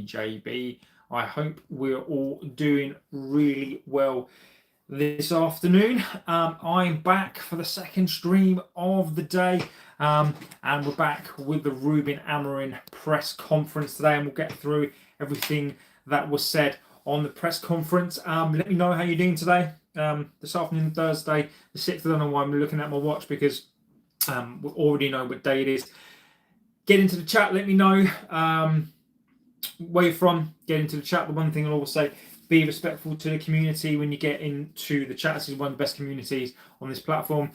JB. I hope we're all doing really well this afternoon. I'm back for the second stream of the day, and we're back with the Ruben Amorim press conference today, and we'll get through everything that was said on the press conference. Let me know how you're doing today. This afternoon, Thursday, the 6th. I don't know why I'm looking at my watch, because we already know what day it is. Get into the chat, let me know where you're from. Get into the chat. The one thing I'll always say, be respectful to the community when you get into the chat. This is one of the best communities on this platform.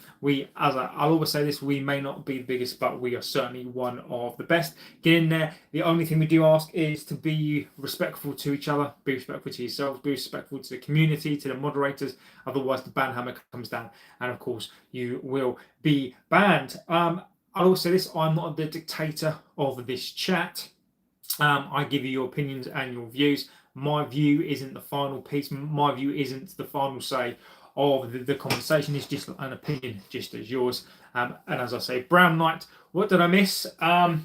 I'll always say this, we may not be the biggest, but we are certainly one of the best. Get in there. The only thing we do ask is to be respectful to each other, be respectful to yourselves, be respectful to the community, to the moderators. Otherwise, the ban hammer comes down, and of course, you will be banned. I'll also say this, I'm not the dictator of this chat. I give you your opinions and your views. My view isn't the final piece. My view isn't the final say of the conversation. It's just an opinion, just as yours. And as I say, Brown Knight, what did I miss?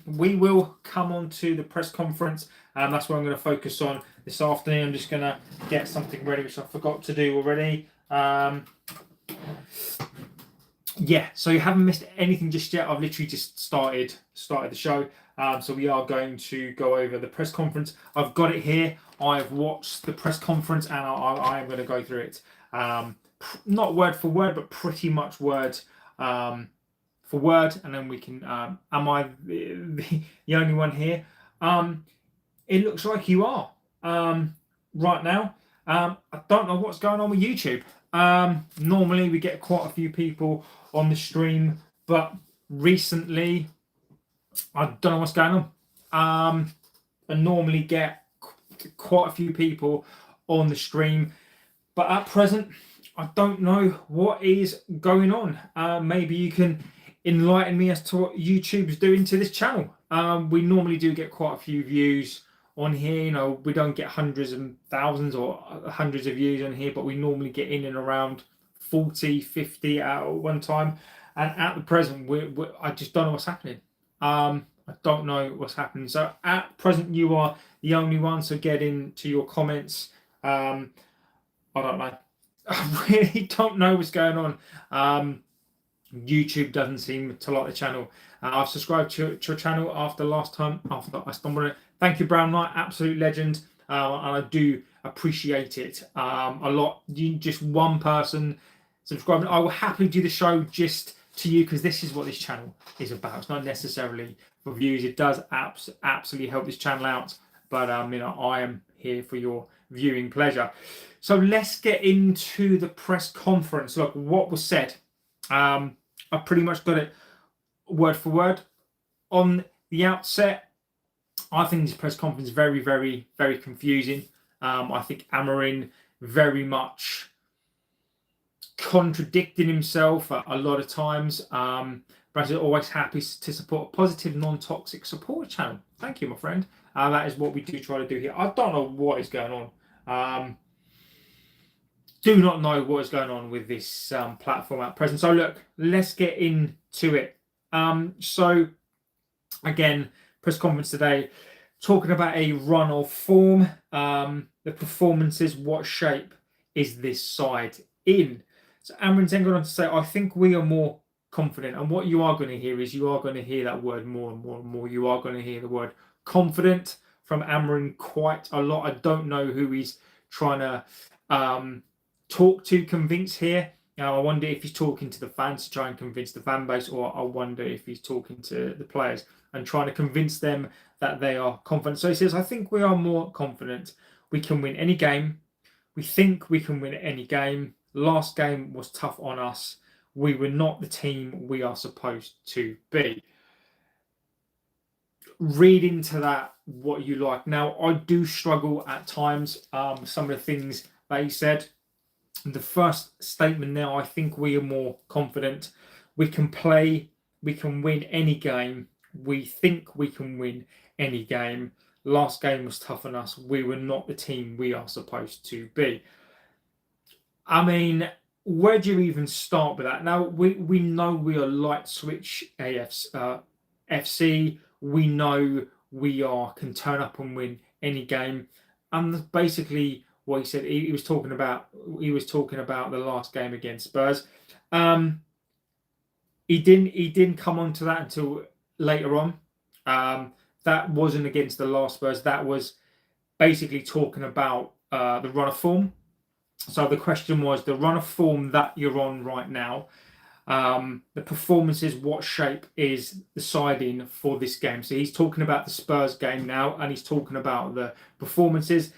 We will come on to the press conference. That's what I'm going to focus on this afternoon. I'm just going to get something ready, which I forgot to do already. Yeah, so you haven't missed anything just yet. I've literally just started the show. So we are going to go over the press conference. I've got it here. I've watched the press conference, and I am going to go through it. Not word for word, but pretty much word for word. And then we can, am I the only one here? It looks like you are right now. I don't know what's going on with YouTube. Normally we get quite a few people on the stream, but recently I don't know what's going on. I normally get quite a few people on the stream, but at present I don't know what is going on. Maybe you can enlighten me as to what YouTube's doing to this channel. We normally do get quite a few views on here. You know, we don't get hundreds and thousands or hundreds of views on here, but we normally get in and around 40, 50 at one time. And at the present, I just don't know what's happening. I don't know what's happening. So at present, you are the only one. So get into your comments. I don't know. I really don't know what's going on. YouTube doesn't seem to like the channel. I've subscribed to your channel after I stumbled on it. Thank you, Brown Knight, absolute legend, and I do appreciate it a lot. Just one person subscribing. I will happily do the show just to you, because this is what this channel is about. It's not necessarily for views. It does absolutely help this channel out, but you know, I am here for your viewing pleasure. So let's get into the press conference. Look, what was said. I pretty much got it word for word. On the outset, I think this press conference is very, very, very confusing. I think Amorim very much contradicting himself a lot of times. But I'm always happy to support a positive, non-toxic support channel. Thank you, my friend. That is what we do try to do here. I don't know what is going on. Do not know what is going on with this platform at present. So look, let's get into it. So again, press conference today, talking about a run of form, the performances, what shape is this side in? So Amorim's then gone on to say, I think we are more confident. And what you are going to hear is, you are going to hear that word more and more and more. You are going to hear the word confident from Amorim quite a lot. I don't know who he's trying to talk to, convince here. Now, I wonder if he's talking to the fans to try and convince the fan base, or I wonder if he's talking to the players and trying to convince them that they are confident. So he says, I think we are more confident. We can win any game. We think we can win any game. Last game was tough on us. We were not the team we are supposed to be. Read into that what you like. Now, I do struggle at times. Some of the things that he said. The first statement now, I think we are more confident. We can play. We can win any game. We think we can win any game. Last game was tough on us. We were not the team we are supposed to be. I mean, where do you even start with that? Now, we know we are light switch FC. We know we can turn up and win any game. And basically what he said, he was talking about the last game against Spurs. He didn't come on to that until later on. That wasn't against the last Spurs. That was basically talking about the run of form. So the question was the run of form that you're on right now. The performances, what shape is the side in for this game? So he's talking about the Spurs game now, and he's talking about the performances.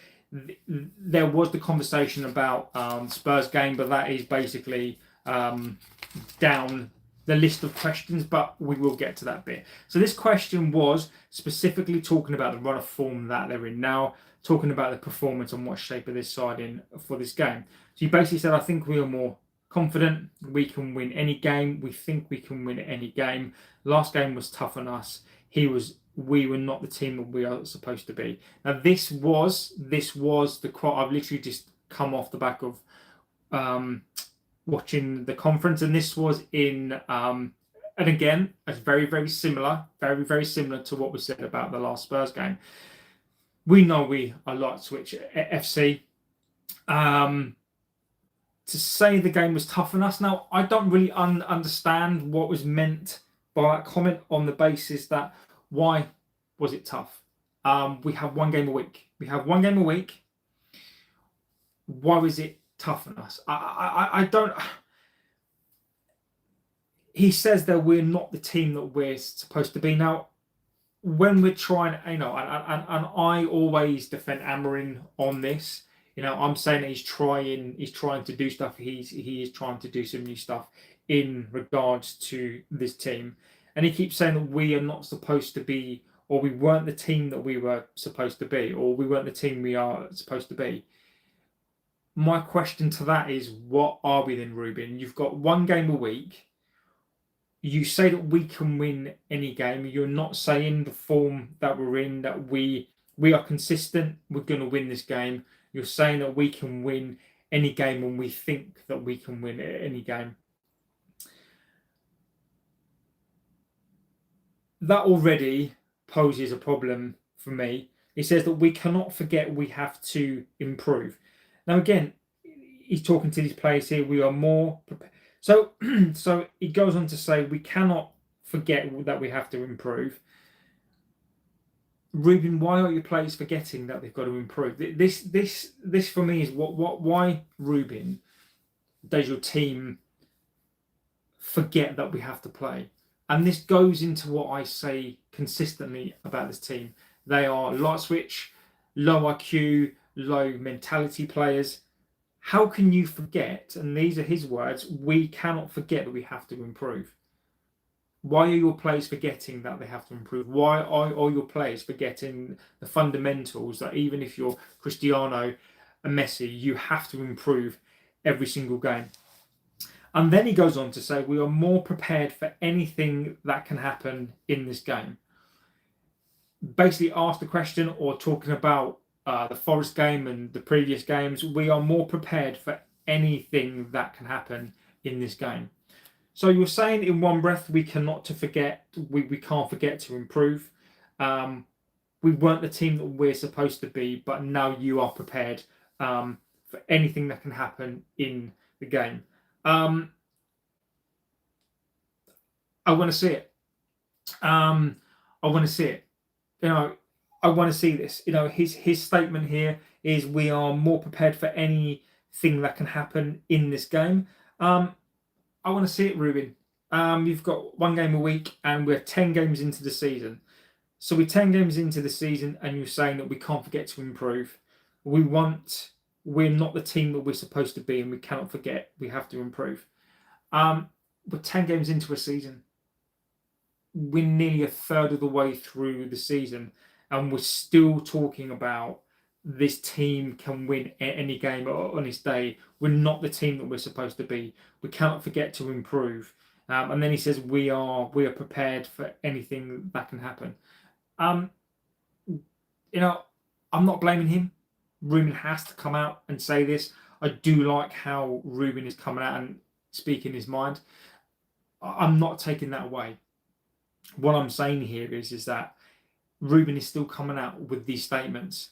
There was the conversation about Spurs game, but that is basically down the list of questions, but we will get to that bit. So this question was specifically talking about the run of form that they're in now, talking about the performance and what shape of this side in for this game. So you basically said, I think we are more confident. We can win any game. We think we can win any game. Last game was tough on us. We were not the team that we are supposed to be. Now this was the quote. I've literally just come off the back of watching the conference, and this was in and again, it's very similar to what was said about the last Spurs game. We know we are light switch FC. To say the game was tough on us, now I don't really understand what was meant by that comment, on the basis that why was it tough? We have one game a week. Why was it tough on us? I don't. He says that we're not the team that we're supposed to be. Now, when we're trying, and I always defend Amorim on this. I'm saying that he's trying to do stuff. He is trying to do some new stuff in regards to this team, and he keeps saying that we are not supposed to be, or we weren't the team that we were supposed to be, or we weren't the team we are supposed to be. My question to that is, what are we then, Ruben? You've got one game a week. You say that we can win any game. You're not saying the form that we're in, that we are consistent, we're going to win this game. You're saying that we can win any game, and we think that we can win any game. That already poses a problem for me. He says that we cannot forget we have to improve. Now, again, he's talking to these players here. We are more prepared. So he goes on to say we cannot forget that we have to improve. Ruben, why are your players forgetting that they've got to improve? This for me is why, Ruben, does your team forget that we have to play? And this goes into what I say consistently about this team. They are light switch, low IQ, low mentality players. How can you forget? And these are his words. We cannot forget that we have to improve. Why are your players forgetting that they have to improve? Why are all your players forgetting the fundamentals, that even if you're Cristiano and Messi, you have to improve every single game? And then he goes on to say we are more prepared for anything that can happen in this game. Basically asked the question, or talking about the Forest game and the previous games, we are more prepared for anything that can happen in this game. So you're saying in one breath we can't forget to improve. We weren't the team that we're supposed to be, but now you are prepared for anything that can happen in the game. I want to see it. I want to see it. I want to see this. His statement here is we are more prepared for anything that can happen in this game. I want to see it, Ruben. You've got one game a week, and we're 10 games into the season. So we're 10 games into the season, and you're saying that we can't forget to improve. We're not the team that we're supposed to be, and we cannot forget we have to improve. We're 10 games into a season. We're nearly a third of the way through the season, and we're still talking about this team can win any game on its day. We're not the team that we're supposed to be. We cannot forget to improve. And then he says we are prepared for anything that can happen. I'm not blaming him. Ruben has to come out and say this. I do like how Ruben is coming out and speaking his mind. I'm not taking that away. What I'm saying here is that Ruben is still coming out with these statements.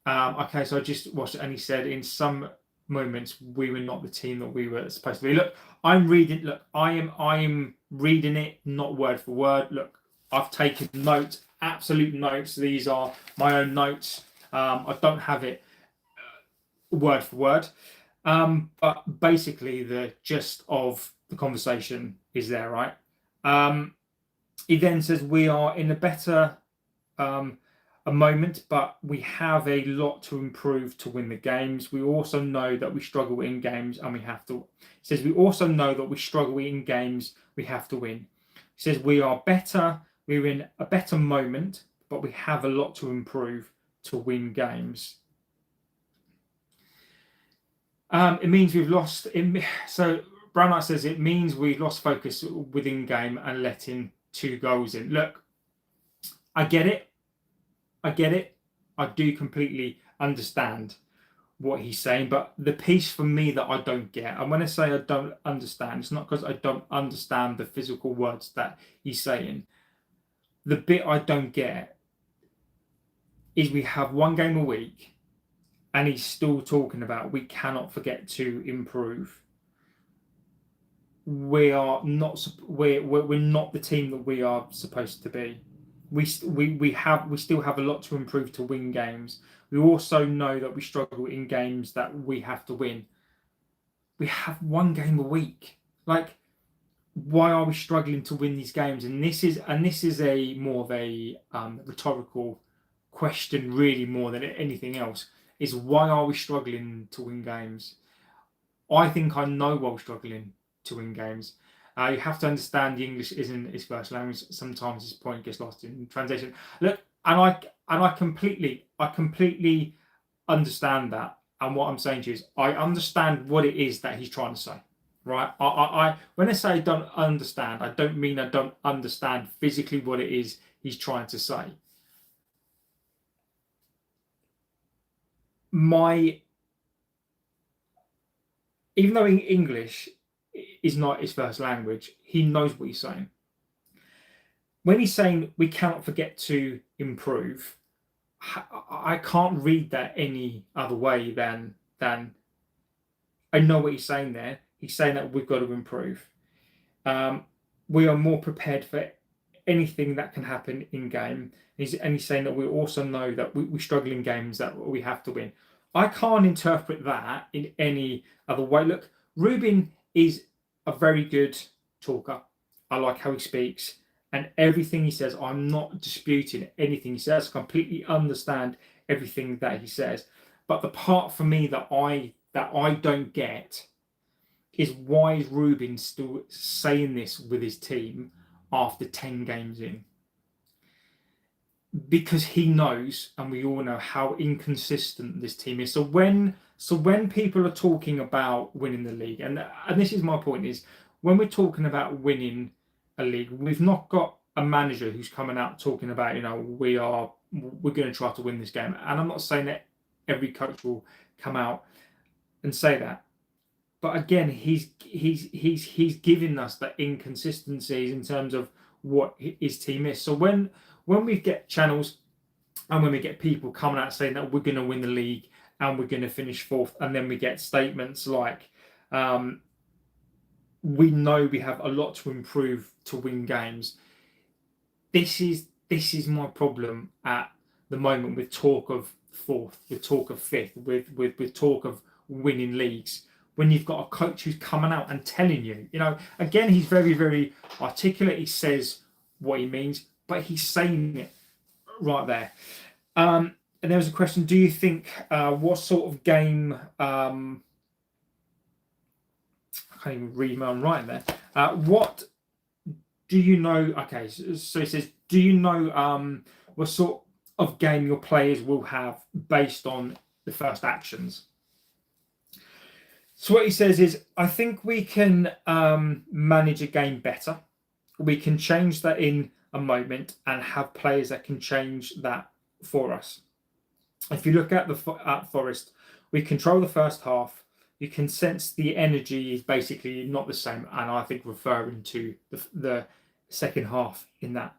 Okay, so I just watched it, and he said in some moments we were not the team that we were supposed to be. Look, I'm reading. Look, I am reading it, not word for word. Look, I've taken notes, absolute notes. These are my own notes. I don't have it word for word, but basically the gist of the conversation is there, right? He then says we are in a better a moment, but we have a lot to improve to win the games. We also know that we struggle in games and we have to. He says we also know that we struggle in games we have to win. He says we are better. We're in a better moment, but we have a lot to improve to win games. It means we've lost. So Brown Knight says it means we've lost focus within game and letting 2 goals in. Look, I get it. I get it. I do completely understand what he's saying, but the piece for me that I don't get, and when I say I don't understand, it's not because I don't understand the physical words that he's saying. The bit I don't get is we have 1 game a week, and he's still talking about we cannot forget to improve. We are not. We're not the team that we are supposed to be. We still have a lot to improve to win games. We also know that we struggle in games that we have to win. We have 1 game a week. Like, why are we struggling to win these games? And this is a more of a rhetorical question, really, more than anything else. Is why are we struggling to win games? I think I know why we're struggling to win games. You have to understand the English isn't his first language. Sometimes his point gets lost in translation. Look, and I completely understand that. And what I'm saying to you is, I understand what it is that he's trying to say, right? I when I say I don't understand, I don't mean I don't understand physically what it is he's trying to say. Even though English is not his first language, he knows what he's saying. When he's saying we cannot forget to improve, I can't read that any other way than I know what he's saying there. He's saying that we've got to improve. We are more prepared for anything that can happen in game. And he's saying that we also know that we struggle in games that we have to win. I can't interpret that in any other way. Look, Ruben is a very good talker. I like how he speaks, and everything he says, I'm not disputing anything he says. I completely understand everything that he says. But the part for me that I don't get is, why is Ruben still saying this with his team after 10 games in? Because he knows, and we all know, how inconsistent this team is. So when people are talking about winning the league, and this is my point, is when we're talking about winning a league, we've not got a manager who's coming out talking about, we're going to try to win this game. And I'm not saying that every coach will come out and say that, but again, he's giving us the inconsistencies in terms of what his team is. So when we get channels and when we get people coming out saying that we're going to win the league and we're going to finish 4th, and then we get statements like, we know we have a lot to improve to win games. This is my problem at the moment with talk of 4th, with talk of 5th, with talk of winning leagues. When you've got a coach who's coming out and telling you, again, he's very, very articulate. He says what he means, but he's saying it right there. And there was a question: do you think what sort of game? I can't even read my own writing there. What do you know? Okay, so it says, do you know what sort of game your players will have based on the first actions? So what he says is, I think we can manage a game better. We can change that in a moment and have players that can change that for us. If you look at Forest, we control the first half. You can sense the energy is basically not the same, and I think referring to the second half in that.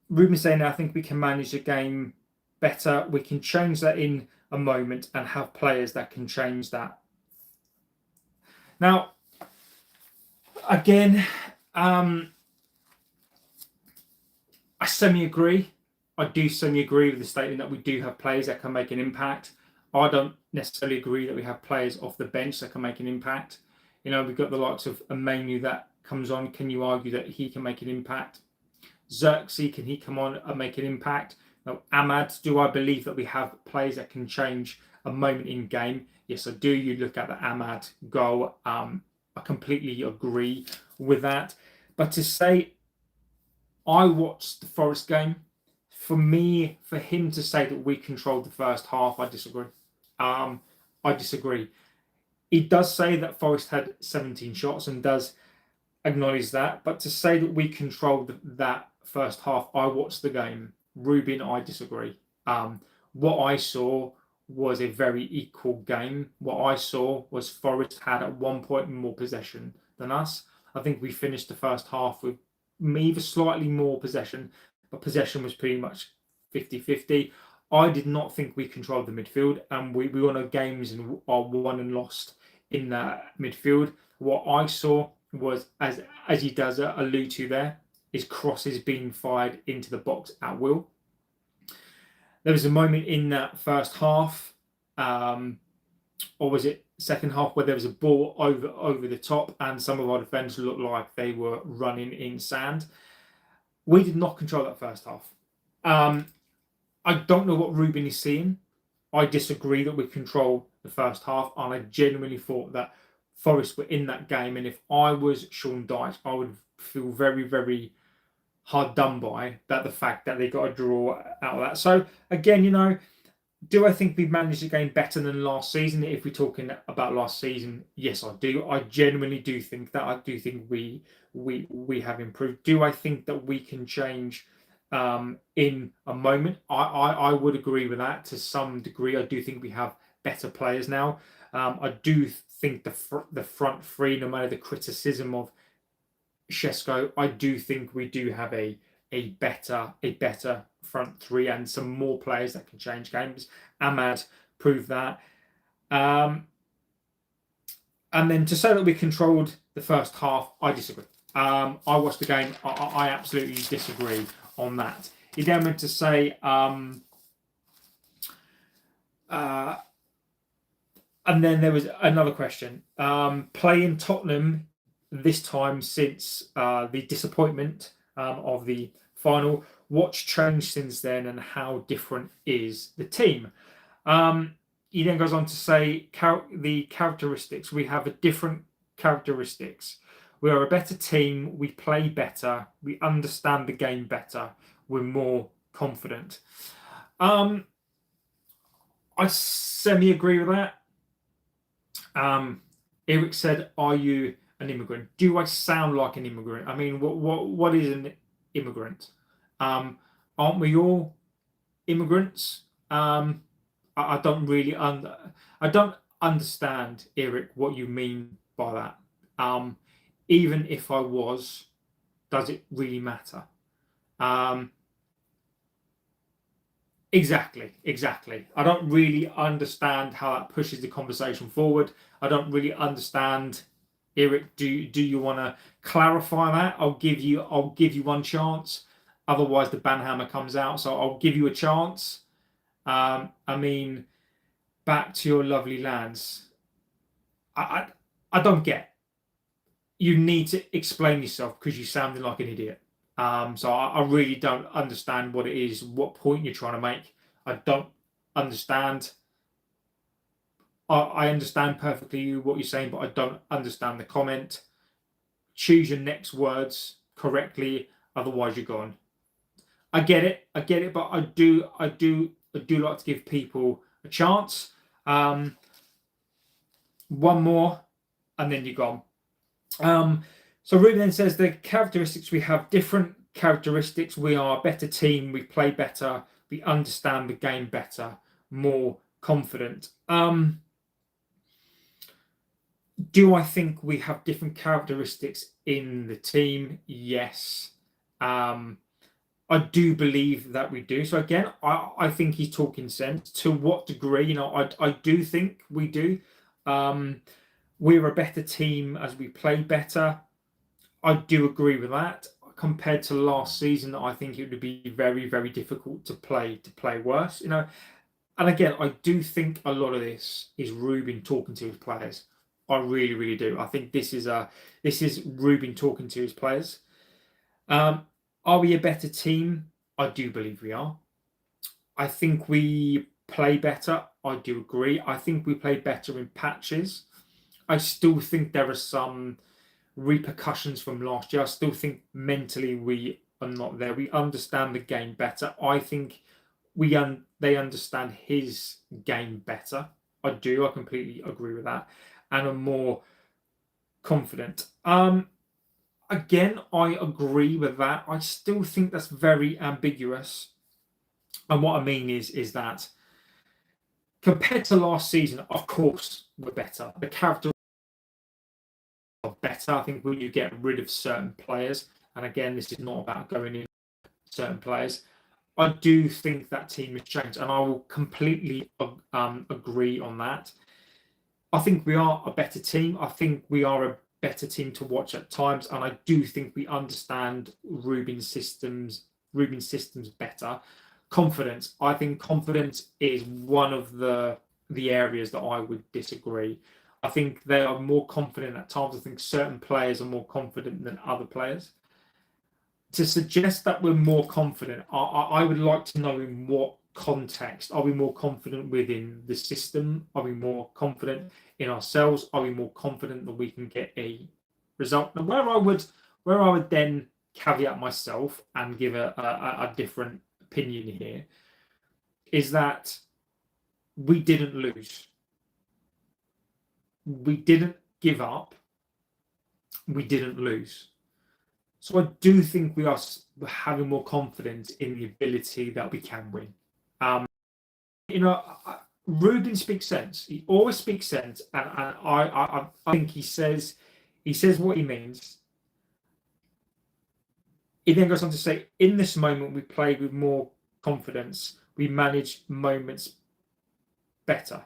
Ruben's saying, I think we can manage the game better. We can change that in a moment and have players that can change that. Now, again, I semi-agree. I do semi-agree with the statement that we do have players that can make an impact. I don't necessarily agree that we have players off the bench that can make an impact. You know, we've got the likes of Emmanuel that comes on. Can you argue that he can make an impact? Xerxes, can he come on and make an impact? Now, Ahmad, do I believe that we have players that can change a moment in game? Yes, I do. You look at the Ahmad goal. I completely agree with that. But to say, I watched the Forest game. For me, for him to say that we controlled the first half, I disagree. I disagree. He does say that Forest had 17 shots and does acknowledge that. But to say that we controlled that first half, I watched the game. Ruben, I disagree. What I saw was a very equal game. What I saw was Forest had at one point more possession than us. I think we finished the first half with maybe slightly more possession, but possession was pretty much 50-50. I did not think we controlled the midfield, and we won our games and are won and lost in that midfield. What I saw was, as he does allude to there, is crosses being fired into the box at will. There was a moment in that first half, or was it second half, where there was a ball over the top and some of our defenders looked like they were running in sand. We did not control that first half. I don't know what Ruben is seeing. I disagree that we controlled the first half, and I genuinely thought that Forest were in that game, and if I was Sean Dyche, I would feel very, very hard done by that, the fact that they got a draw out of that. So again, you know, do I think we managed the game better than last season? If we're talking about last season, yes, I do. I genuinely do think that. I do think we have improved. Do I think that we can change in a moment? I would agree with that to some degree. I do think we have better players now. I do think the front three, no matter the criticism of Shesko, I do think we do have a better front three and some more players that can change games. Ahmad proved that. And then to say that we controlled the first half, I disagree. I watched the game. I absolutely disagree on that. He then went to say, and then there was another question. Playing Tottenham this time since the disappointment of the final, what's changed since then and how different is the team? He then goes on to say the characteristics. We have a different characteristics. We are a better team. We play better. We understand the game better. We're more confident. I semi-agree with that. Eric said, "Are you an immigrant?" Do I sound like an immigrant? I mean, what is an immigrant? Aren't we all immigrants? I don't really I don't understand, Eric, what you mean by that. Even if I was, does it really matter? Exactly. I don't really understand how that pushes the conversation forward. I don't really understand. Eric, do you want to clarify that? I'll give you one chance. Otherwise, the banhammer comes out. So I'll give you a chance. I mean, back to your lovely lands. I don't get. You need to explain yourself because you sounded like an idiot. So I really don't understand what it is, what point you're trying to make. I don't understand. I understand perfectly what you're saying, but I don't understand the comment. Choose your next words correctly, otherwise you're gone. I get it, but I do like to give people a chance. One more, and then you're gone. So Ruben then says the characteristics, we have different characteristics. We are a better team. We play better. We understand the game better. More confident. Do I think we have different characteristics in the team? Yes. I do believe that we do. So again, I think he's talking sense. To what degree? I do think we do. We're a better team as we play better. I do agree with that. Compared to last season, I think it would be very, very difficult to play worse. And again, I do think a lot of this is Ruben talking to his players. I really, really do. I think this is Ruben talking to his players. Are we a better team? I do believe we are. I think we play better. I do agree. I think we play better in patches. I still think there are some repercussions from last year. I still think mentally we are not there. We understand the game better. I think they understand his game better. I do. I completely agree with that, and I'm more confident. Again, I agree with that. I still think that's very ambiguous. And what I mean is that compared to last season, of course, we're better. The character are better. I think when you get rid of certain players, and again, this is not about going in certain players, I do think that team has changed, and I will completely agree on that. I think we are a better team. I think we are a better team to watch at times, and I do think we understand Ruben's systems better. Confidence. I think confidence is one of the areas that I would disagree. I think they are more confident at times. I think certain players are more confident than other players. To suggest that we're more confident, I would like to know in what context. Are we more confident within the system? Are we more confident in ourselves? Are we more confident that we can get a result? And where I would then caveat myself and give a different opinion here is that we didn't lose. We didn't give up. We didn't lose. So I do think we are having more confidence in the ability that we can win. Ruben speaks sense. He always speaks sense, and I think he says what he means. He then goes on to say, in this moment, we played with more confidence. We managed moments better.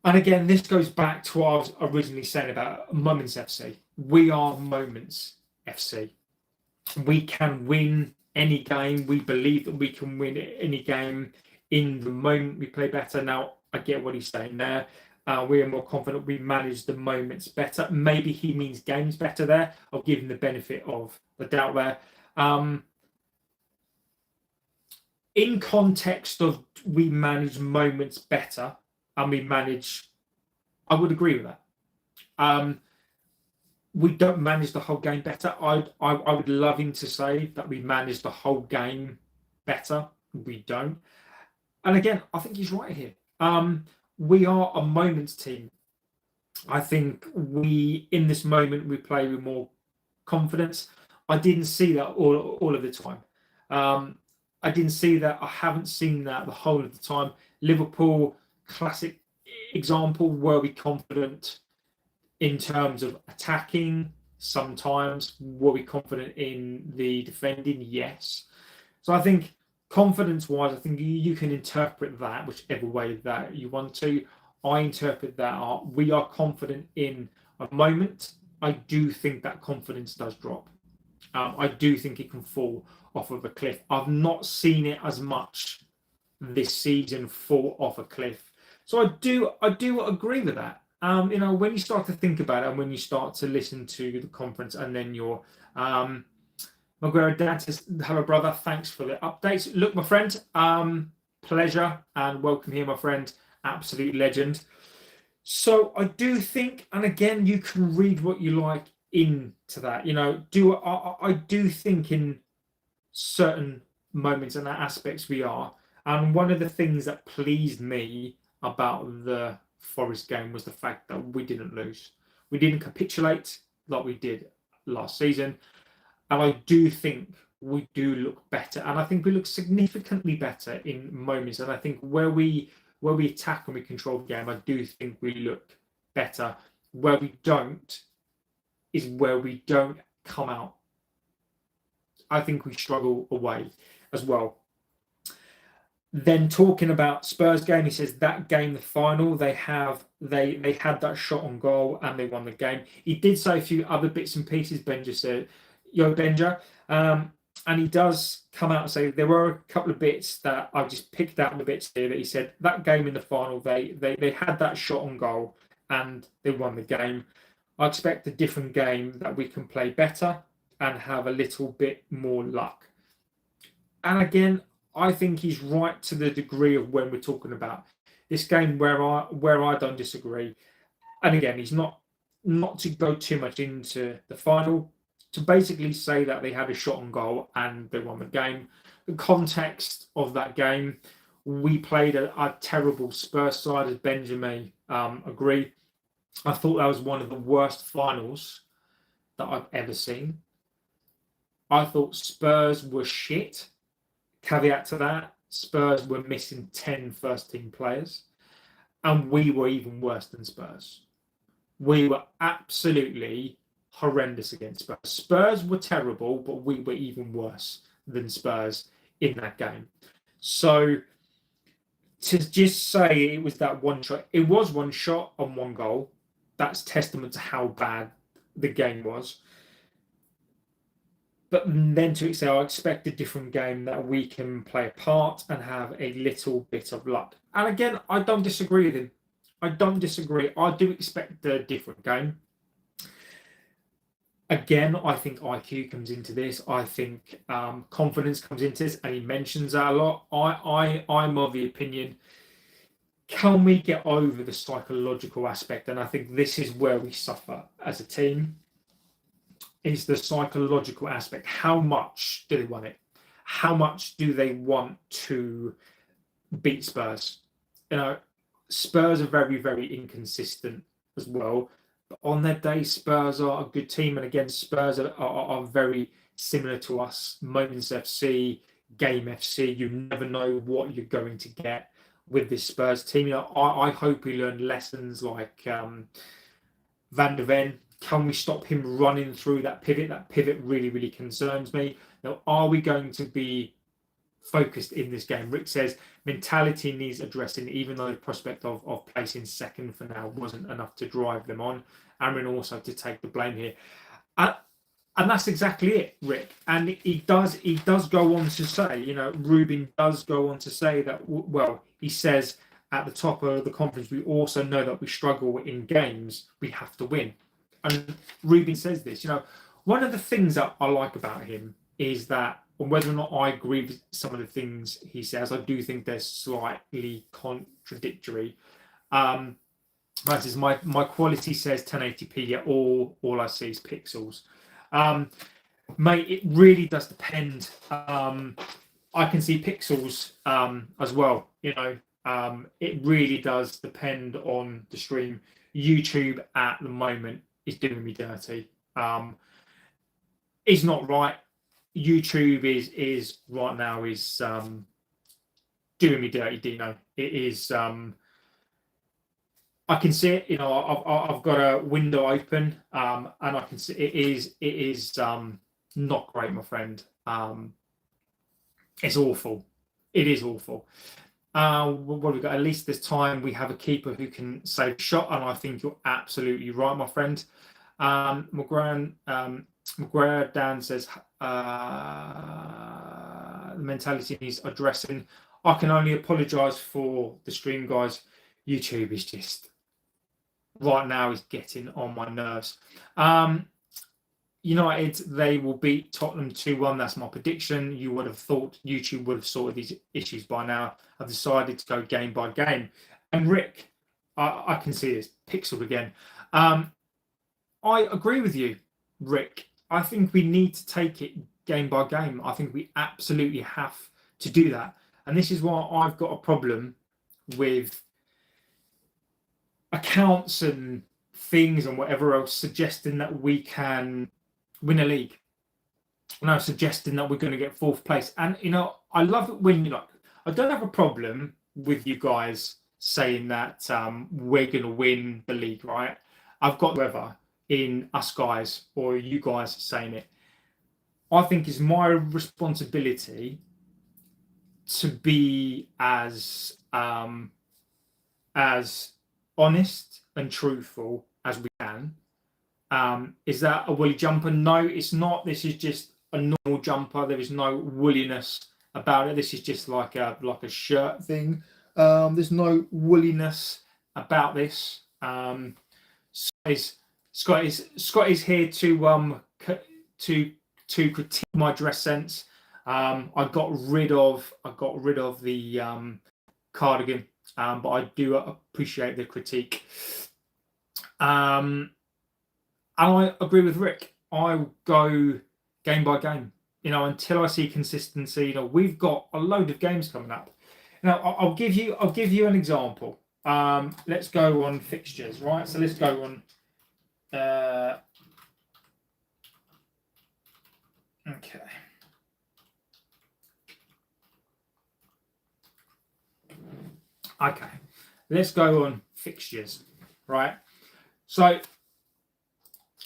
And again, this goes back to what I was originally saying about Moments FC. We are Moments FC. We can win any game. We believe that we can win any game in the moment we play better. Now, I get what he's saying there. We are more confident. We manage the moments better. Maybe he means games better there. I'll give him the benefit of the doubt there. In context of we manage moments better and we manage, I would agree with that. We don't manage the whole game better. I would love him to say that we manage the whole game better. We don't. And again, I think he's right here. We are a moments team. I think in this moment, we play with more confidence. I didn't see that all of the time. I didn't see that. I haven't seen that the whole of the time. Liverpool, classic example. Were we confident in terms of attacking? Sometimes. Were we confident in the defending? Yes. So I think confidence-wise, I think you can interpret that whichever way that you want to. I interpret that we are confident in a moment. I do think that confidence does drop. I do think it can fall off of a cliff. I've not seen it as much this season fall off a cliff. So I do agree with that. When you start to think about it and when you start to listen to the conference and then you're Maguire Dad says, hello, brother. Thanks for the updates. Look, my friend, pleasure and welcome here, my friend. Absolute legend. So I do think, and again, you can read what you like into that. I do think in certain moments and aspects we are. And one of the things that pleased me about the Forest game was the fact that we didn't lose. We didn't capitulate like we did last season. And I do think we do look better. And I think we look significantly better in moments. And I think where we attack and we control the game, I do think we look better. Where we don't is where we don't come out I think we struggle away as well. Then talking about Spurs game, he says that game, the final, they had that shot on goal and they won the game. He did say a few other bits and pieces. Benja said, "Yo, Benja," and he does come out and say there were a couple of bits that I've just picked out the bits here that he said that game in the final, they had that shot on goal and they won the game. I expect a different game that we can play better and have a little bit more luck. And again, I think he's right to the degree of when we're talking about this game where I don't disagree. And again, he's not to go too much into the final, to basically say that they had a shot on goal and they won the game. The context of that game, we played a terrible Spurs side, as Benjamin agree. I thought that was one of the worst finals that I've ever seen. I thought Spurs were shit. Caveat to that, Spurs were missing 10 first-team players, and we were even worse than Spurs. We were absolutely horrendous against Spurs. Spurs were terrible, but we were even worse than Spurs in that game. So to just say it was that one shot, it was one shot on one goal. That's testament to how bad the game was. But then to say, I expect a different game that we can play a part and have a little bit of luck. And again, I don't disagree with him. I don't disagree. I do expect a different game. Again, I think IQ comes into this. I think confidence comes into this, and he mentions that a lot. I'm of the opinion, can we get over the psychological aspect? And I think this is where we suffer as a team. Is the psychological aspect. How much do they want it? How much do they want to beat Spurs? You know, Spurs are very, very inconsistent as well. But on their day, Spurs are a good team. And again, Spurs are very similar to us. Moments FC, Game FC. You never know what you're going to get with this Spurs team. You know, I hope we learn lessons like Van der Ven. Can we stop him running through that pivot? That pivot really, really concerns me. Now, are we going to be focused in this game? Rick says mentality needs addressing, even though the prospect of placing second for now wasn't enough to drive them on. Aaron also to take the blame here. And that's exactly it, Rick. And he does go on to say, you know, Ruben does go on to say that, well, he says at the top of the conference, we also know that we struggle in games, we have to win. And Ruben says this, you know, one of the things that I like about him is that, whether or not I agree with some of the things he says, I do think they're slightly contradictory. That is my quality says 1080p, yet all I see is pixels. Mate, it really does depend. I can see pixels as well, you know. It really does depend on the stream. YouTube at the moment is doing me dirty. It's not right. YouTube is right now is doing me dirty, Dino. It is. I can see it. You know, I've got a window open, and I can see it is not great, my friend. It's awful. It is awful. What have we got? At least this time we have a keeper who can save a shot, and I think you're absolutely right, my friend. McGrath Dan says the mentality needs addressing. I can only apologise for the stream, guys. YouTube is just right now is getting on my nerves. United, they will beat Tottenham 2-1. That's my prediction. You would have thought YouTube would have sorted these issues by now. I've decided to go game by game. And Rick, I can see this pixeled again. I agree with you, Rick. I think we need to take it game by game. I think we absolutely have to do that. And this is why I've got a problem with accounts and things and whatever else suggesting that we can win a league. No, suggesting that we're going to get fourth place. And, you know, I love it when, you know, I don't have a problem with you guys saying that we're going to win the league, right? I've got whoever in us guys or you guys saying it. I think it's my responsibility to be as honest and truthful as we can. Is that a woolly jumper? No, it's not. This is just a normal jumper. There is no woolliness about it. This is just like a shirt thing. There's no woolliness about this. Scott is here to critique my dress sense. I got rid of the cardigan, but I do appreciate the critique. And I agree with Rick. I go game by game, until I see consistency. We've got a load of games coming up. Now, I'll give you an example. Let's go on fixtures, right? So let's go on. Okay. Okay. Let's go on fixtures, right? So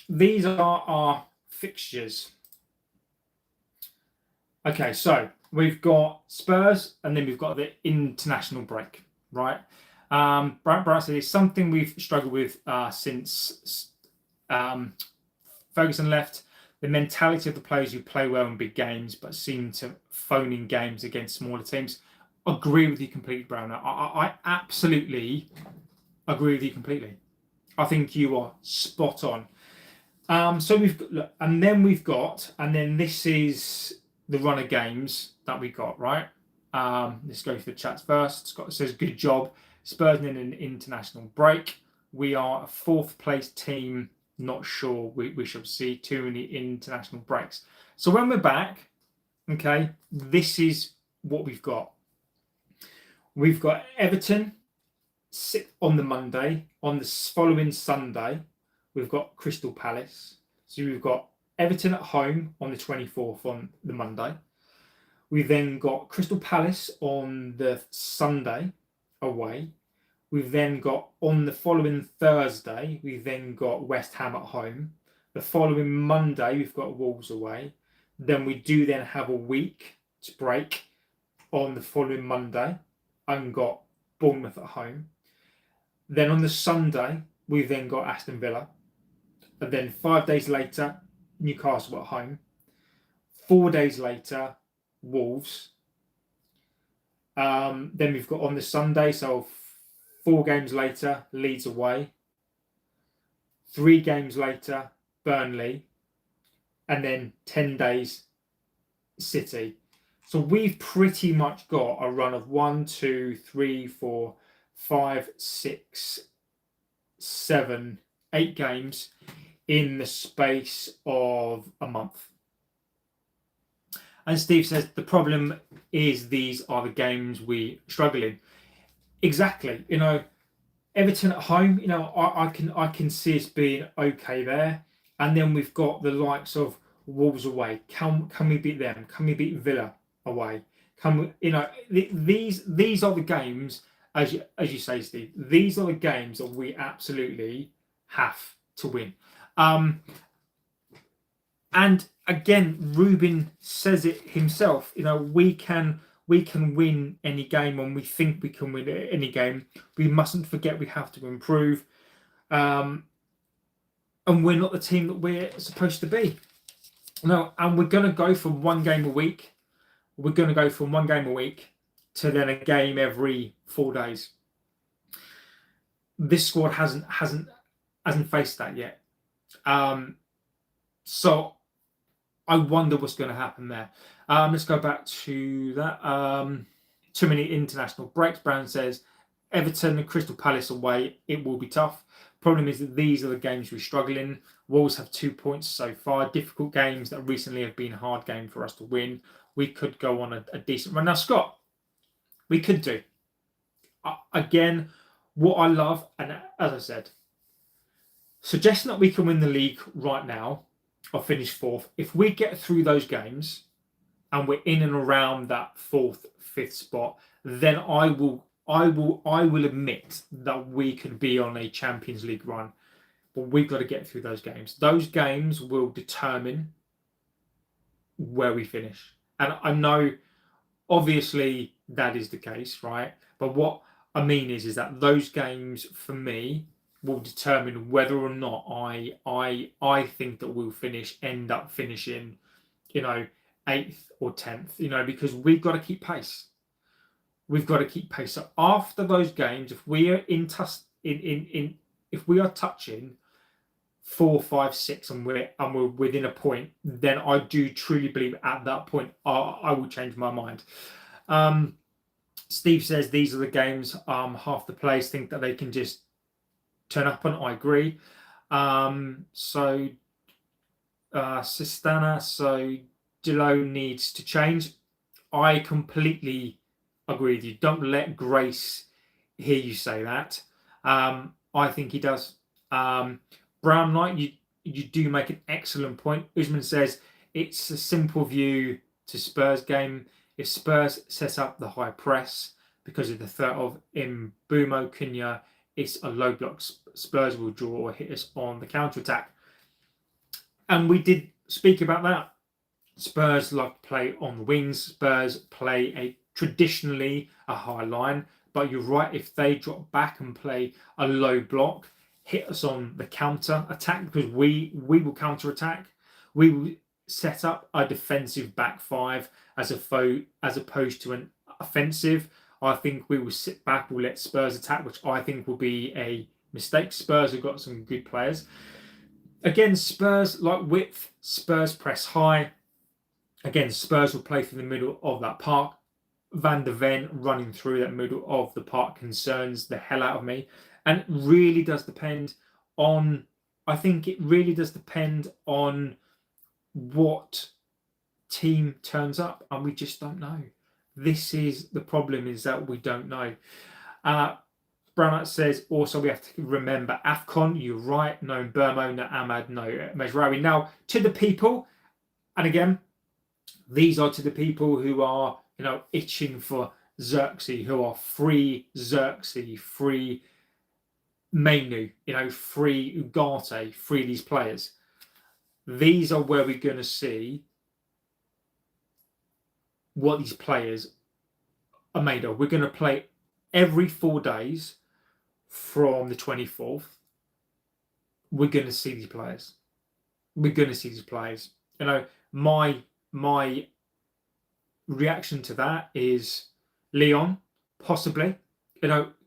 these are our fixtures. Okay, so we've got Spurs, and then we've got the international break, right? Brian said it's something we've struggled with since Ferguson left. The mentality of the players who play well in big games but seem to phone in games against smaller teams. Agree with you completely, Brown. I absolutely agree with you completely. I think you are spot on. So we've got, look, and then this is the run of games that we got, right? Let's go through the chats first. Scott says, good job. Spurs in an international break. We are a fourth place team. Not sure we shall see too many international breaks. So when we're back, okay, this is what we've got. We've got Everton on the Monday. On the following Sunday, we've got Crystal Palace. So we've got Everton at home on the 24th on the Monday. We've then got Crystal Palace on the Sunday away. We've then got on the following Thursday, we've then got West Ham at home. The following Monday, we've got Wolves away. Then we do then have a week to break on the following Monday and got Bournemouth at home. Then on the Sunday, we've then got Aston Villa. And then 5 days later, Newcastle at home. 4 days later, Wolves. Then we've got on the Sunday, so 4 games later, Leeds away. 3 games later, Burnley. And then 10 days, City. So we've pretty much got a run of 1, 2, 3, 4, 5, 6, 7, 8 games in the space of a month. And Steve says the problem is these are the games we struggle in. Exactly. Everton at home, I can see us being okay there. And then we've got the likes of Wolves away. Can we beat them? Can we beat Villa away? Can we, these are the games, as you say, Steve, these are the games that we absolutely have to win. And again, Ruben says it himself. We can win any game when we think we can win any game. We mustn't forget we have to improve. And we're not the team that we're supposed to be. And we're going to go from 1 game a week. We're going to go from 1 game a week to then a game every 4 days. This squad hasn't faced that yet. So I wonder what's going to happen there. Let's go back to that. Too many international breaks. Brown says Everton and Crystal Palace away. It will be tough. Problem is that these are the games we struggle in. Wolves have 2 points so far. Difficult games that recently have been a hard game for us to win. We could go on a decent run. Now, Scott, we could do. Again, what I love, and as I said, suggesting that we can win the league right now or finish 4th. If we get through those games and we're in and around that 4th, 5th spot, then I will admit that we could be on a Champions League run. But we've got to get through those games. Those games will determine where we finish. And I know, obviously, that is the case, right? But what I mean is that those games for me will determine whether or not I think that we'll end up finishing, 8th or 10th, because we've got to keep pace. We've got to keep pace. So after those games, if we are if we are touching 4, 5, 6, and we're within a point, then I do truly believe at that point I will change my mind. Steve says these are the games half the players think that they can just turn up on. I agree. So Sistana, so Delo needs to change. I completely agree with you. Don't let Grace hear you say that. I think he does. Brown Knight, you do make an excellent point. Usman says it's a simple view to Spurs game. If Spurs set up the high press because of the threat of Mbumo Cunha, it's a low block. Spurs will draw or hit us on the counter attack. And we did speak about that. Spurs like to play on the wings. Spurs play traditionally a high line. But you're right, if they drop back and play a low block, hit us on the counter attack, because we will counter attack. We will set up a defensive back five as opposed to an offensive. I think we will sit back, we'll let Spurs attack, which I think will be a mistake. Spurs have got some good players. Again, Spurs like width. Spurs press high. Again, Spurs will play through the middle of that park. Van der Ven running through that middle of the park concerns the hell out of me. And it really does depend on, I think it really does depend on what team turns up, and we just don't know. This is the problem, is that we don't know. Brownut says also we have to remember AFCON. You're right. No Burmo, no Ahmad, no Mejraoui. Now, to the people, and again, these are to the people who are, itching for Xerxes, who are free Xerxes, free Mainu, free Ugarte, free these players. These are where we're going to see what these players are made of. We're going to play every 4 days from the 24th. We're going to see these players. We're going to see these players. My reaction to that is Leon, possibly.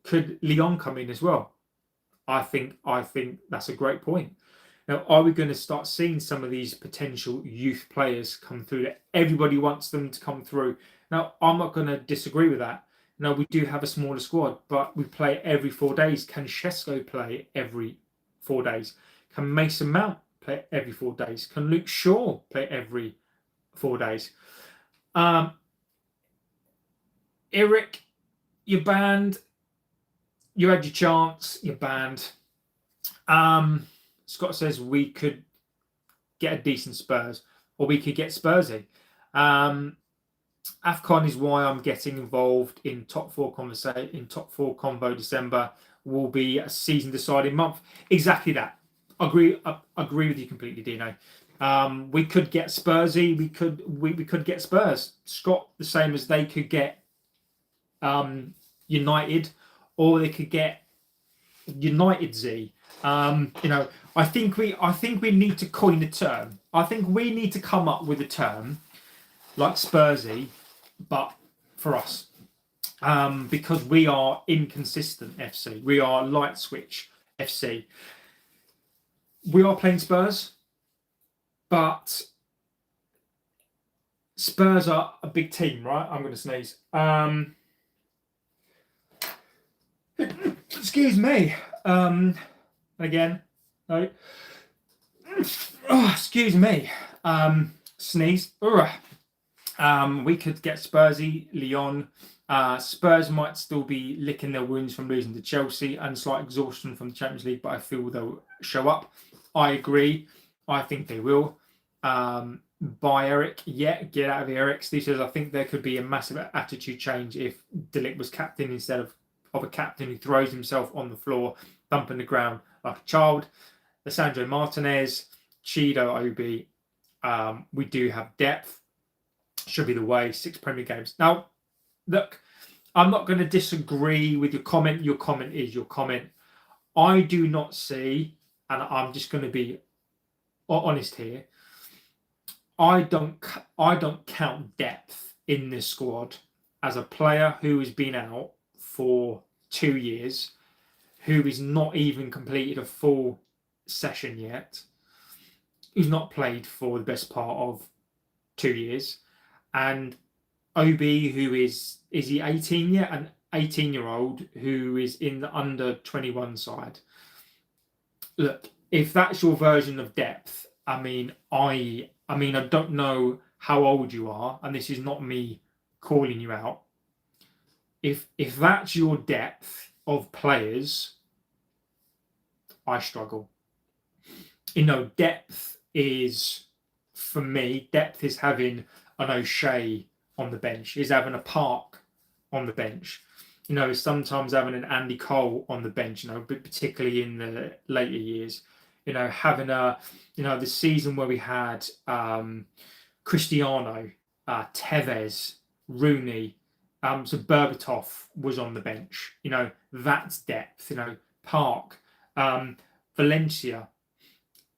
Could Leon come in as well? I think that's a great point. Now, are we going to start seeing some of these potential youth players come through that everybody wants them to come through? Now, I'm not going to disagree with that. Now, we do have a smaller squad, but we play every 4 days. Can Shesko play every 4 days? Can Mason Mount play every 4 days? Can Luke Shaw play every 4 days? Eric, you're banned. You had your chance. You're banned. Scott says we could get a decent Spurs, or we could get Spursy. AFCON is why I'm getting involved in top four convo. December will be a season deciding month. Exactly that. Agree with you completely, Dino. We could get Spursy. We could get Spurs. Scott, the same as they could get United, or they could get United Z. I think we need to coin a term. I think we need to come up with a term like Spursy, but for us, because we are inconsistent FC. We are light switch FC. We are playing Spurs, but Spurs are a big team, right? I'm going to sneeze. Excuse me. Again, no. Oh, excuse me. Sneeze. We could get Spursy, Lyon. Spurs might still be licking their wounds from losing to Chelsea and slight exhaustion from the Champions League, but I feel they'll show up. I agree. I think they will. By Eric, yeah, get out of the Eric. Steve says, I think there could be a massive attitude change if De Ligt was captain instead of a captain who throws himself on the floor, thumping the ground like a child. Alessandro Martinez, Chido, Obi. We do have depth. should be the way. 6 Premier games. Now, look, I'm not going to disagree with your comment. Your comment is your comment. I do not see, and I'm just going to be honest here, I don't count depth in this squad as a player who has been out for 2 years, who is not even completed a full session yet, who's not played for the best part of 2 years, and OB, who is he 18 yet? An 18-year-old who is in the under 21 side. Look, if that's your version of depth, I mean, I don't know how old you are, and this is not me calling you out. If that's your depth of players, I struggle. Depth is, for me, depth is having an O'Shea on the bench, is having a Park on the bench. Is sometimes having an Andy Cole on the bench, but particularly in the later years. Having the season where we had Cristiano, Tevez, Rooney, so Berbatov was on the bench. That's depth. Park, Valencia.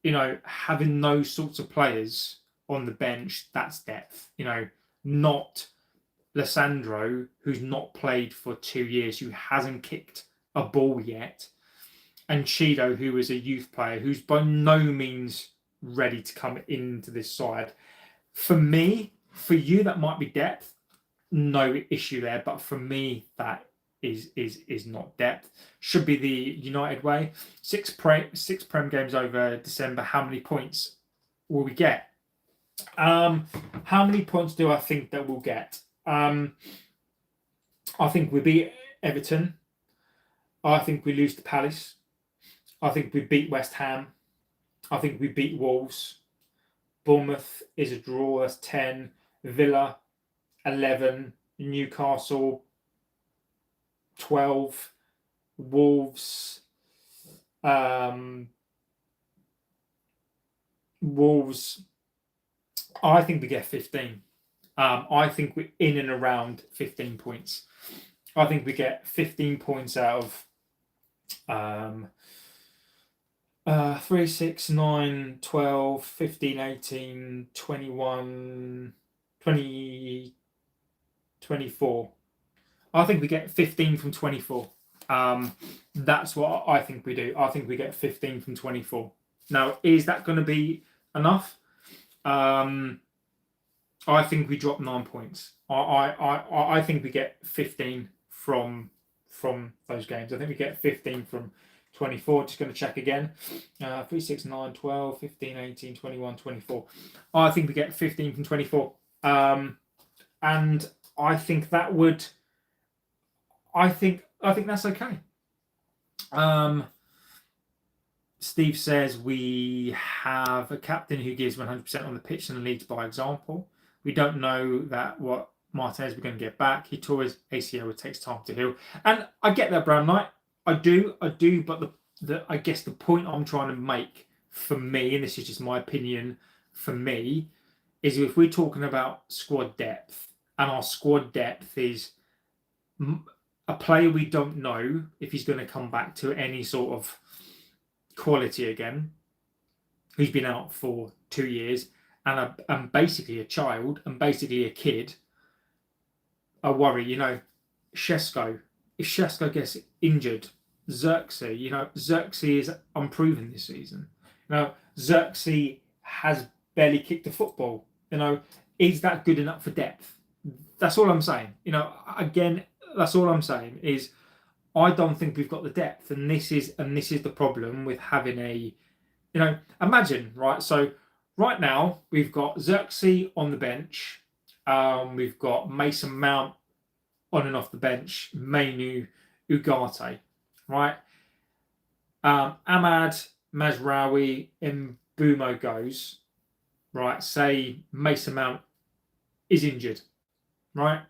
Having those sorts of players on the bench, that's depth. Not Lissandro, who's not played for 2 years, who hasn't kicked a ball yet, and Cheeto, who is a youth player, who's by no means ready to come into this side. For me, for you, that might be depth. No issue there, but for me, that is not depth. Should be the United way. 6 Prem games over December. How many points will we get? How many points do I think that we'll get? I think we beat Everton. I think we lose to Palace. I think we beat West Ham. I think we beat Wolves. Bournemouth is a draw. That's 10. Villa, 11. Newcastle, 12. Wolves. Wolves. I think we get 15. I think we're in and around 15 points. I think we get 15 points out of 3, 6, 9, 12, 15, 18, 21, 20, 24. I think we get 15 from 24. That's what I think we do. I think we get 15 from 24. Now, is that going to be enough? I think we drop 9 points. I think we get 15 from those games. I think we get 15 from 24. Just going to check again. 3, 6, 9, 12, 15, 18, 21, 24. I think we get 15 from 24. And I think that would... I think that's okay. Steve says we have a captain who gives 100% on the pitch and leads by example. We don't know that what Martinez we're going to get back. He tore his ACL. It takes time to heal. And I get that, Brown Knight. I do. But I guess the point I'm trying to make for me, and this is just my opinion for me, is if we're talking about squad depth, and our squad depth is a player we don't know if he's going to come back to any sort of quality again, who's been out for 2 years, and basically a child and basically a kid, I worry. Shesko. If Shesko gets injured, Xerxes. Xerxes is unproven this season. Xerxes has barely kicked a football. Is that good enough for depth? That's all I'm saying. Again, that's all I'm saying is I don't think we've got the depth, and this is the problem with having a, imagine, right? So right now we've got Xerxes on the bench, we've got Mason Mount on and off the bench, Mainu, Ugarte, right? Ahmad, Mazraoui, and Mbumo goes, right? Say Mason Mount is injured, right?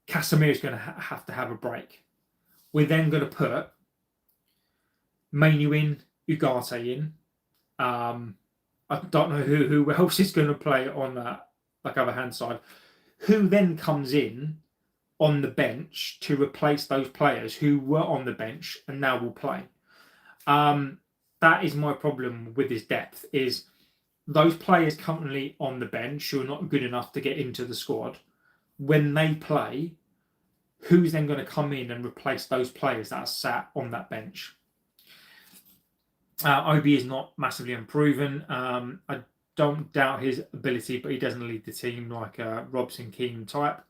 Casemiro's going to have to have a break. We're then going to put Mainu in, Ugarte in. I don't know who else is going to play on that other hand side, who then comes in on the bench to replace those players who were on the bench and now will play. That is my problem with this depth, is those players currently on the bench who are not good enough to get into the squad, when they play, who's then going to come in and replace those players that are sat on that bench? Obi is not massively unproven. I don't doubt his ability, but he doesn't lead the team like a Robson Keane type.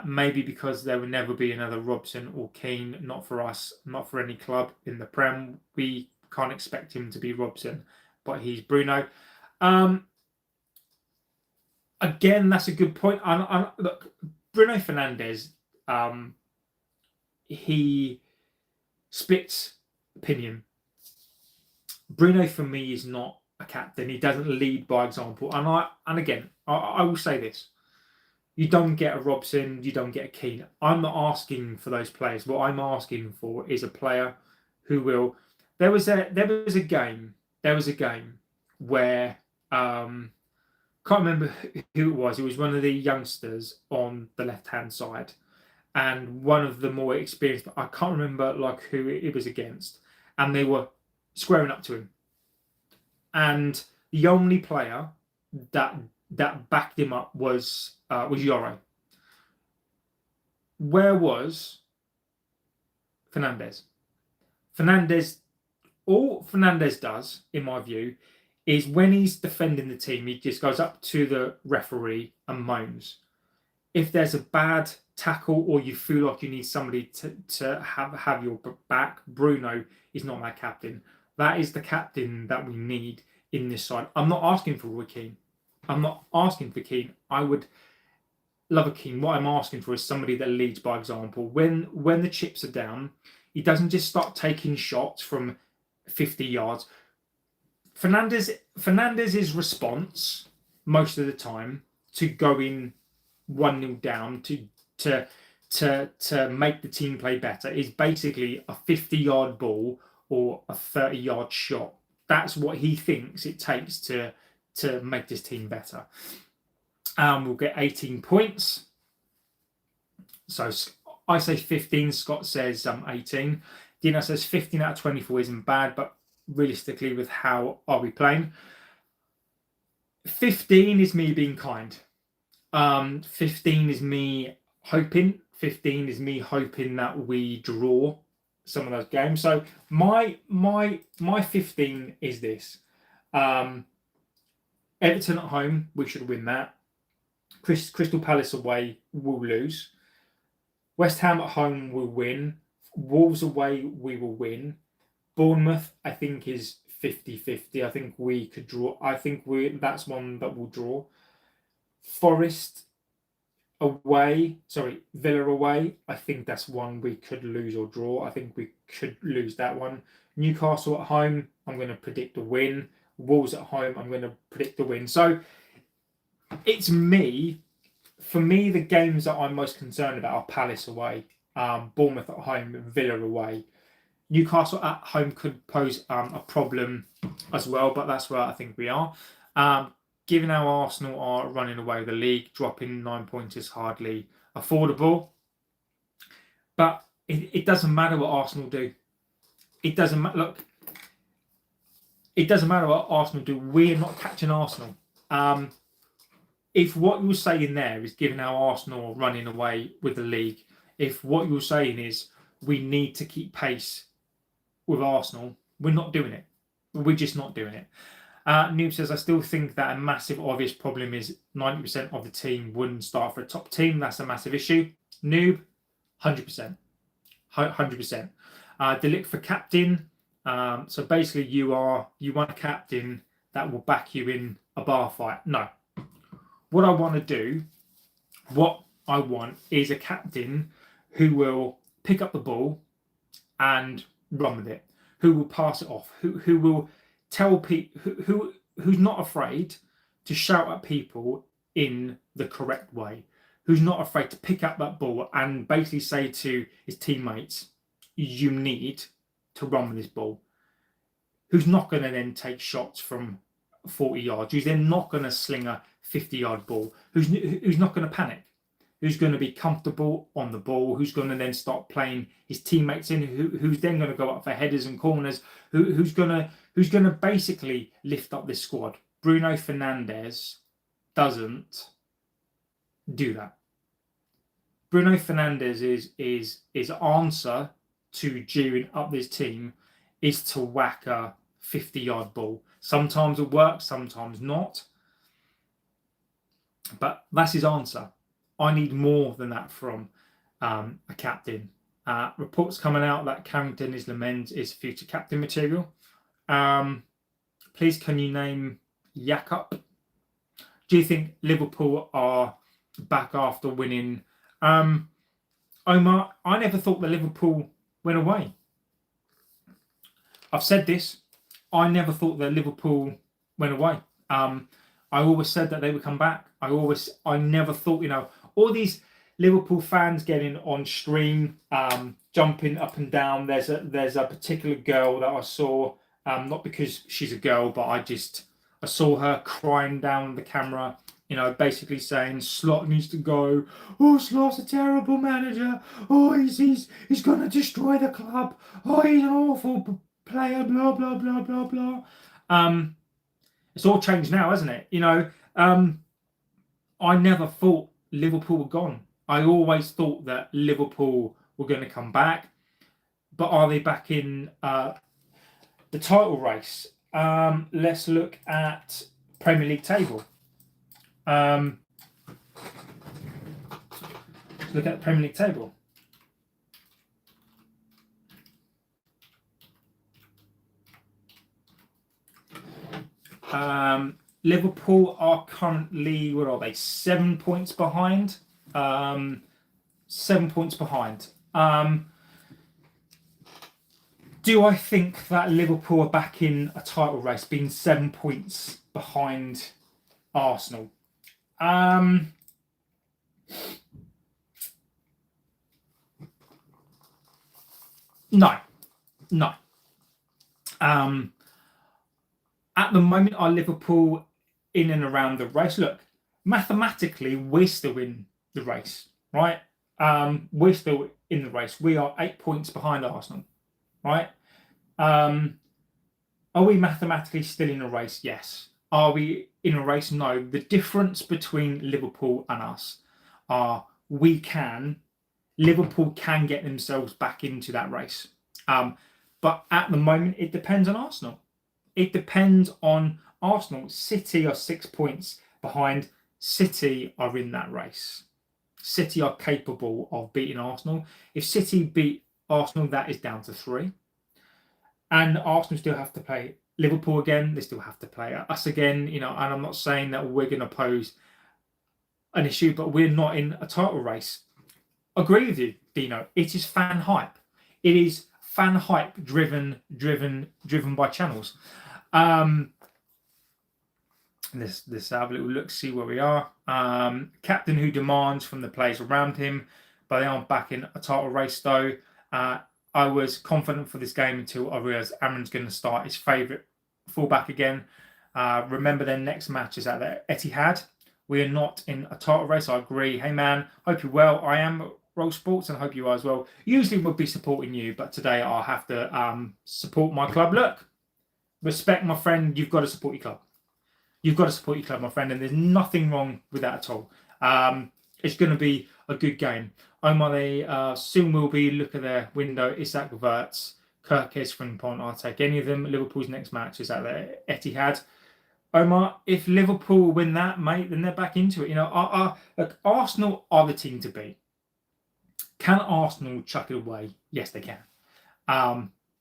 Maybe because there will never be another Robson or Keane, not for us, not for any club in the Prem. We can't expect him to be Robson, but he's Bruno. Again, that's a good point. Look, Bruno Fernandes, he splits opinion. Bruno, for me, is not a captain. He doesn't lead by example. And again, I will say this. You don't get a Robson, you don't get a Keane. I'm not asking for those players. What I'm asking for is a player who will. There was a game where can't remember who it was. It was one of the youngsters on the left-hand side, and one of the more experienced. I can't remember like who it was against, and they were squaring up to him, and the only player that backed him up was Yoro. Where was Fernandes? All Fernandes does, in my view, is when he's defending the team, he just goes up to the referee and moans. If there's a bad tackle or you feel like you need somebody to have your back, Bruno is not that captain. That is the captain that we need in this side. I'm not asking for Roy Keane. I'm not asking for Keane. I would love a Keane. What I'm asking for is somebody that leads by example. When the chips are down, he doesn't just start taking shots from 50 yards. Fernandez's response most of the time to going 1-0 down to make the team play better is basically a 50-yard ball or a 30-yard shot. That's what he thinks it takes to make this team better. We'll get 18 points. So I say 15. Scott says 18. Dino says 15 out of 24 isn't bad, but realistically, with how are we playing? 15 is me being kind. 15 is me hoping. 15 is me hoping that we draw some of those games. So my 15 is this. Everton at home, we should win that. Crystal Palace away, we'll lose. West Ham at home, we'll win. Wolves away, we will win. Bournemouth, I think, is 50-50. I think we could draw. That's one that we'll draw. Forest away, Villa away, I think that's one we could lose or draw. I think we could lose that one. Newcastle at home, I'm going to predict a win. Wolves at home, I'm going to predict a win. So it's me. For me, the games that I'm most concerned about are Palace away, Bournemouth at home, Villa away. Newcastle at home could pose a problem as well, but that's where I think we are. Given how Arsenal are running away with the league, dropping 9 points is hardly affordable. But it doesn't matter what Arsenal do. It doesn't matter. Look, it doesn't matter what Arsenal do. We're not catching Arsenal. If what you're saying there is given how Arsenal are running away with the league, if what you're saying is we need to keep pace with Arsenal, we're not doing it. We're just not doing it. Noob says, I still think that a massive obvious problem is 90% of the team wouldn't start for a top team. That's a massive issue. Noob, 100%. 100%. Delict for captain. So basically you want a captain that will back you in a bar fight. No. What I want is a captain who will pick up the ball and run with it, who will pass it off, who will tell people, who's not afraid to shout at people in the correct way, who's not afraid to pick up that ball and basically say to his teammates, you need to run with this ball, who's not going to then take shots from 40 yards, who's then not going to sling a 50-yard ball, who's not going to panic, who's going to be comfortable on the ball, who's going to then start playing his teammates in, who's then going to go up for headers and corners, who's going to basically lift up this squad. Bruno Fernandes doesn't do that. Bruno Fernandes is answer to gearing up this team is to whack a 50-yard ball. Sometimes it works, sometimes not. But that's his answer. I need more than that from a captain. Reports coming out that Carrington is future captain material. Please, can you name Jakob? Do you think Liverpool are back after winning? Omar, I never thought that Liverpool went away. I've said this. I never thought that Liverpool went away. I always said that they would come back. I never thought, all these Liverpool fans getting on stream, jumping up and down. There's a particular girl that I saw, not because she's a girl, but I saw her crying down the camera, basically saying Slot needs to go. Oh, Slot's a terrible manager. Oh, he's going to destroy the club. Oh, he's an awful player. Blah blah blah blah blah. It's all changed now, hasn't it? I never thought Liverpool were gone. I always thought that Liverpool were going to come back, but are they back in the title race? Let's look at Premier League table. Let's look at the Premier League table. Liverpool are currently, what are they? 7 points behind. 7 points behind. Do I think that Liverpool are back in a title race, being 7 points behind Arsenal? No. At the moment, are Liverpool in and around the race? Look, mathematically, we're still in the race, right? We're still in the race. We are 8 points behind Arsenal, right? Are we mathematically still in a race? Yes. Are we in a race? No. The difference between Liverpool and us are Liverpool can get themselves back into that race. But at the moment, it depends on Arsenal. It depends on Arsenal. City are 6 points behind. City are in that race. City are capable of beating Arsenal. If City beat Arsenal, that is down to 3. And Arsenal still have to play Liverpool again. They still have to play us again. And I'm not saying that we're going to pose an issue, but we're not in a title race. Agree with you, Dino. It is fan hype. It is fan hype driven by channels. Let's have a little look, see where we are. Captain who demands from the players around him, but they aren't back in a title race though. I was confident for this game until I realised Amorim's going to start his favourite fullback again. Remember, their next match is at the Etihad. We are not in a title race. I agree. Hey man, hope you're well. I am Roll Sports and I hope you are as well. Usually would be supporting you, but today I'll have to support my club. Look, respect my friend. You've got to support your club. You've got to support your club, my friend, and there's nothing wrong with that at all. It's going to be a good game. Omar, they soon will be. Look at their window. Isak Verts, Kirkes, Frimpong. I'll take any of them. Liverpool's next match is at the Etihad. Omar, if Liverpool win that, mate, then they're back into it. Look, Arsenal are the team to beat. Can Arsenal chuck it away? Yes, they can.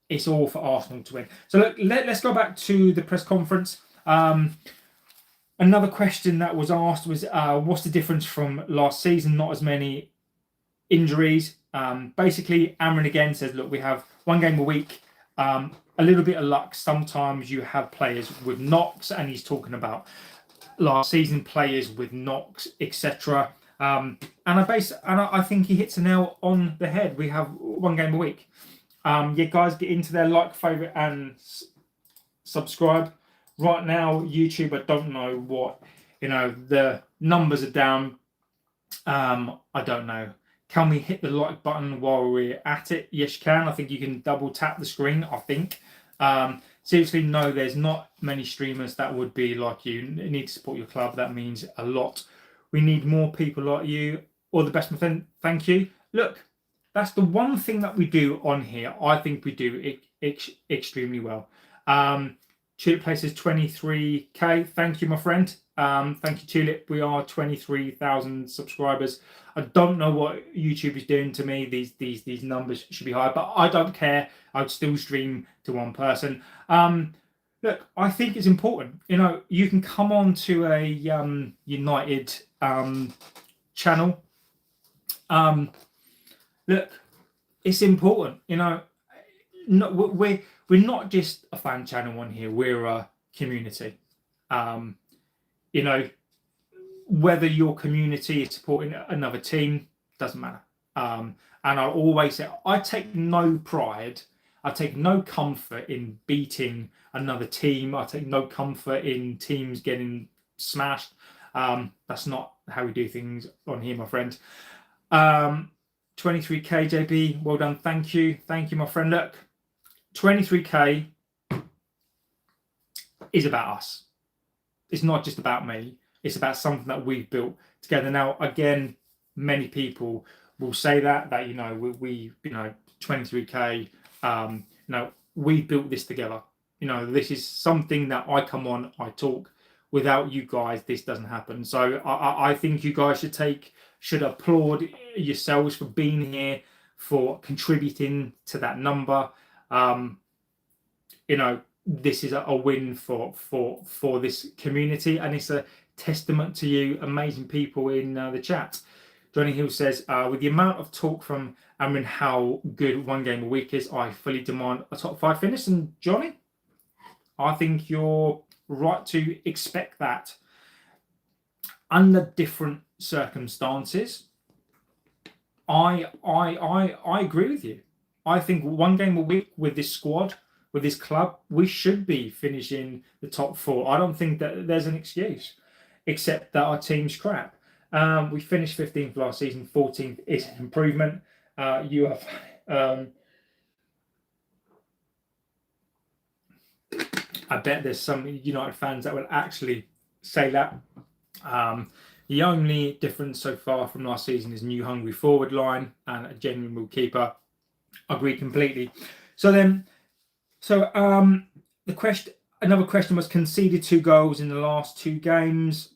It's all for Arsenal to win. So look, let's go back to the press conference. Another question that was asked was, what's the difference from last season? Not as many injuries. Basically, Amorim again says, look, we have one game a week. A little bit of luck. Sometimes you have players with knocks, and he's talking about last season players with knocks, etc. And I think he hits a nail on the head. We have one game a week. Yeah, guys, get into there, like, favorite, and subscribe. Right now, YouTube, I don't know what The numbers are down. I don't know. Can we hit the like button while we're at it? Yes, you can. I think you can double tap the screen, I think. Seriously, no, there's not many streamers that would be like you. You need to support your club. That means a lot. We need more people like you. All the best, my friend. Thank you. Look, that's the one thing that we do on here. I think we do extremely well. Tulip places 23k. Thank you, my friend. Thank you, Tulip. We are 23,000 subscribers. I don't know what YouTube is doing to me. These numbers should be higher, but I don't care. I'd still stream to one person. Look, I think it's important. You can come on to a United channel. Look, it's important. We're not just a fan channel on here. We're a community. Whether your community is supporting another team doesn't matter. And I'll always say I take no pride. I take no comfort in beating another team. I take no comfort in teams getting smashed. That's not how we do things on here, my friend. 23k, JB. Well done. Thank you, my friend. Look, 23k is about us. It's not just about me. It's about something that we've built together. Now, again, many people will say that we 23k. We built this together. This is something that I come on, I talk. Without you guys, this doesn't happen. So I think you guys should applaud yourselves for being here, for contributing to that number. This is a win for this community, and it's a testament to you amazing people in the chat. Johnny Hill says, with the amount of talk from Amorim how good one game a week is, I fully demand a top 5 finish. And Johnny, I think you're right to expect that. Under different circumstances, I agree with you. I think one game a week with this squad, with this club, we should be finishing the top 4. I don't think that there's an excuse, except that our team's crap. We finished 15th last season. 14th is an improvement. You have. I bet there's some United fans that will actually say that. The only difference so far from last season is new hungry forward line and a genuine keeper. Agree completely. Another question was conceded 2 goals in the last 2 games.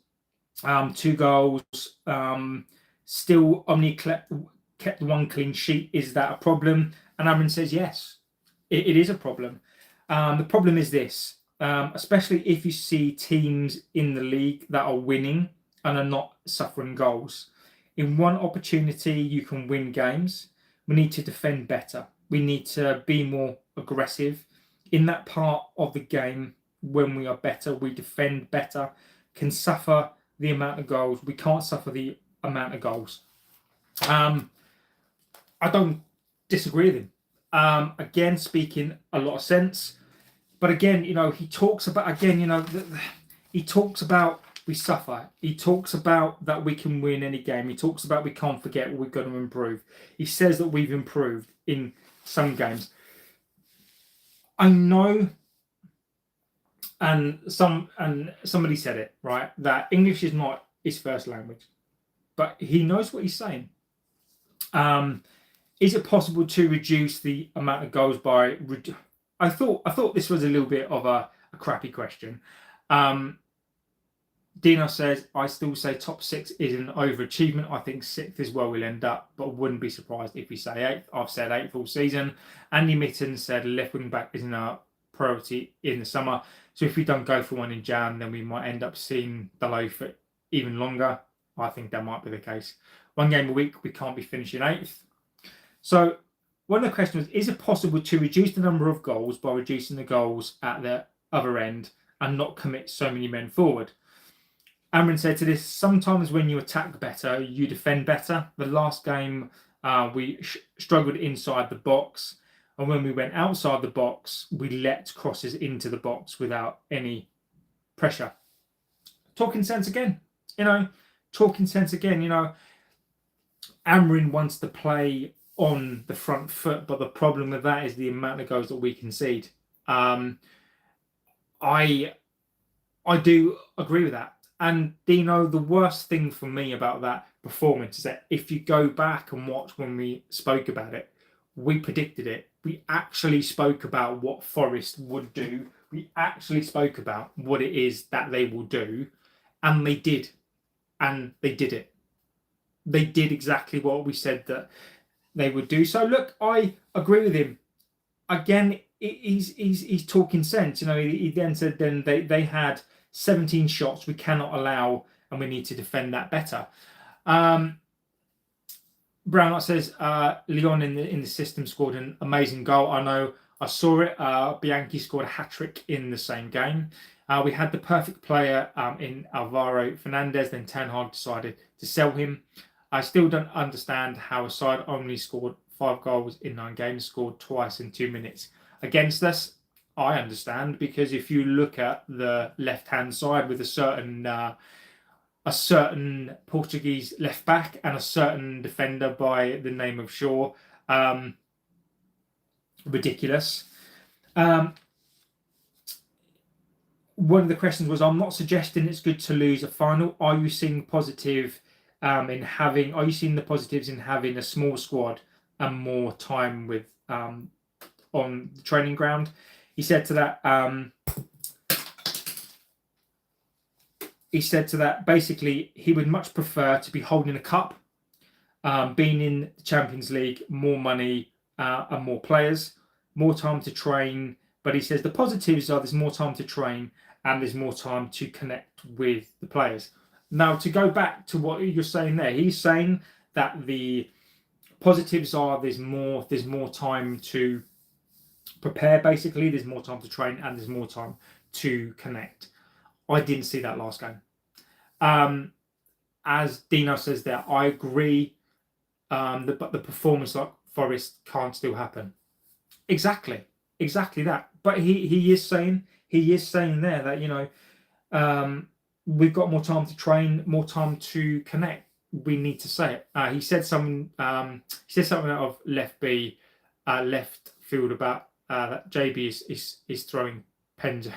2 goals. Still only kept 1 clean sheet. Is that a problem? And Amorim says yes, it is a problem. The problem is this, especially if you see teams in the league that are winning and are not suffering goals. In one opportunity, you can win games. We need to defend better. We need to be more aggressive. In that part of the game, when we are better, we defend better, can suffer the amount of goals. We can't suffer the amount of goals. I don't disagree with him. Again, speaking a lot of sense. But again, he talks about, he talks about we suffer. He talks about that we can win any game. He talks about we can't forget we've got to improve. He says that we've improved in some games. I know, and somebody said it, right, that English is not his first language, but he knows what he's saying. Is it possible to reduce the amount of goals by? I thought this was a little bit of a crappy question. Dino says, I still say top 6 is an overachievement. I think 6th is where we'll end up, but wouldn't be surprised if we say 8th. I've said 8th all season. Andy Mitten said left wing back isn't our priority in the summer. So if we don't go for one in Jan, then we might end up seeing the low for even longer. I think that might be the case. 1 game a week, we can't be finishing 8th. So one of the questions is it possible to reduce the number of goals by reducing the goals at the other end and not commit so many men forward? Amorim said to this, sometimes when you attack better, you defend better. The last game, we struggled inside the box. And when we went outside the box, we let crosses into the box without any pressure. talking sense again. Talking sense again. Amorim wants to play on the front foot, but the problem with that is the amount of goals that we concede. I do agree with that. And Dino, the worst thing for me about that performance is that if you go back and watch when we spoke about it, we predicted it. We actually spoke about what Forest would do. We actually spoke about what it is that they will do, and they did. And they did it. They did exactly what we said that they would do. So look, I agree with him. Again, he's talking sense. He then said they had 17 shots we cannot allow, and we need to defend that better. Brownlock says Leon in the system scored an amazing goal. I know, I saw it. Bianchi scored a hat-trick in the same game. We had the perfect player in Alvaro Fernandez. Then Ten Hag decided to sell him. I still don't understand how a side only scored 5 goals in 9 games, scored twice in 2 minutes against us. I understand, because if you look at the left-hand side with a certain Portuguese left back and a certain defender by the name of Shaw, ridiculous. One of the questions was, I'm not suggesting it's good to lose a final. Are you seeing positive in having? Are you seeing the positives in having a small squad and more time with on the training ground? He said to that. He said to that basically he would much prefer to be holding a cup, being in the Champions League, more money and more players, more time to train. But he says the positives are there's more time to train and there's more time to connect with the players. Now, to go back to what you're saying there, he's saying that the positives are there's more time to prepare, basically. There's more time to train and there's more time to connect. I didn't see that last game. As Dino says there, I agree, but the performance like Forest can't still happen. Exactly that. But he is saying there that we've got more time to train, more time to connect. We need to say it. He said something. He said something out of left field about that JB is throwing pens.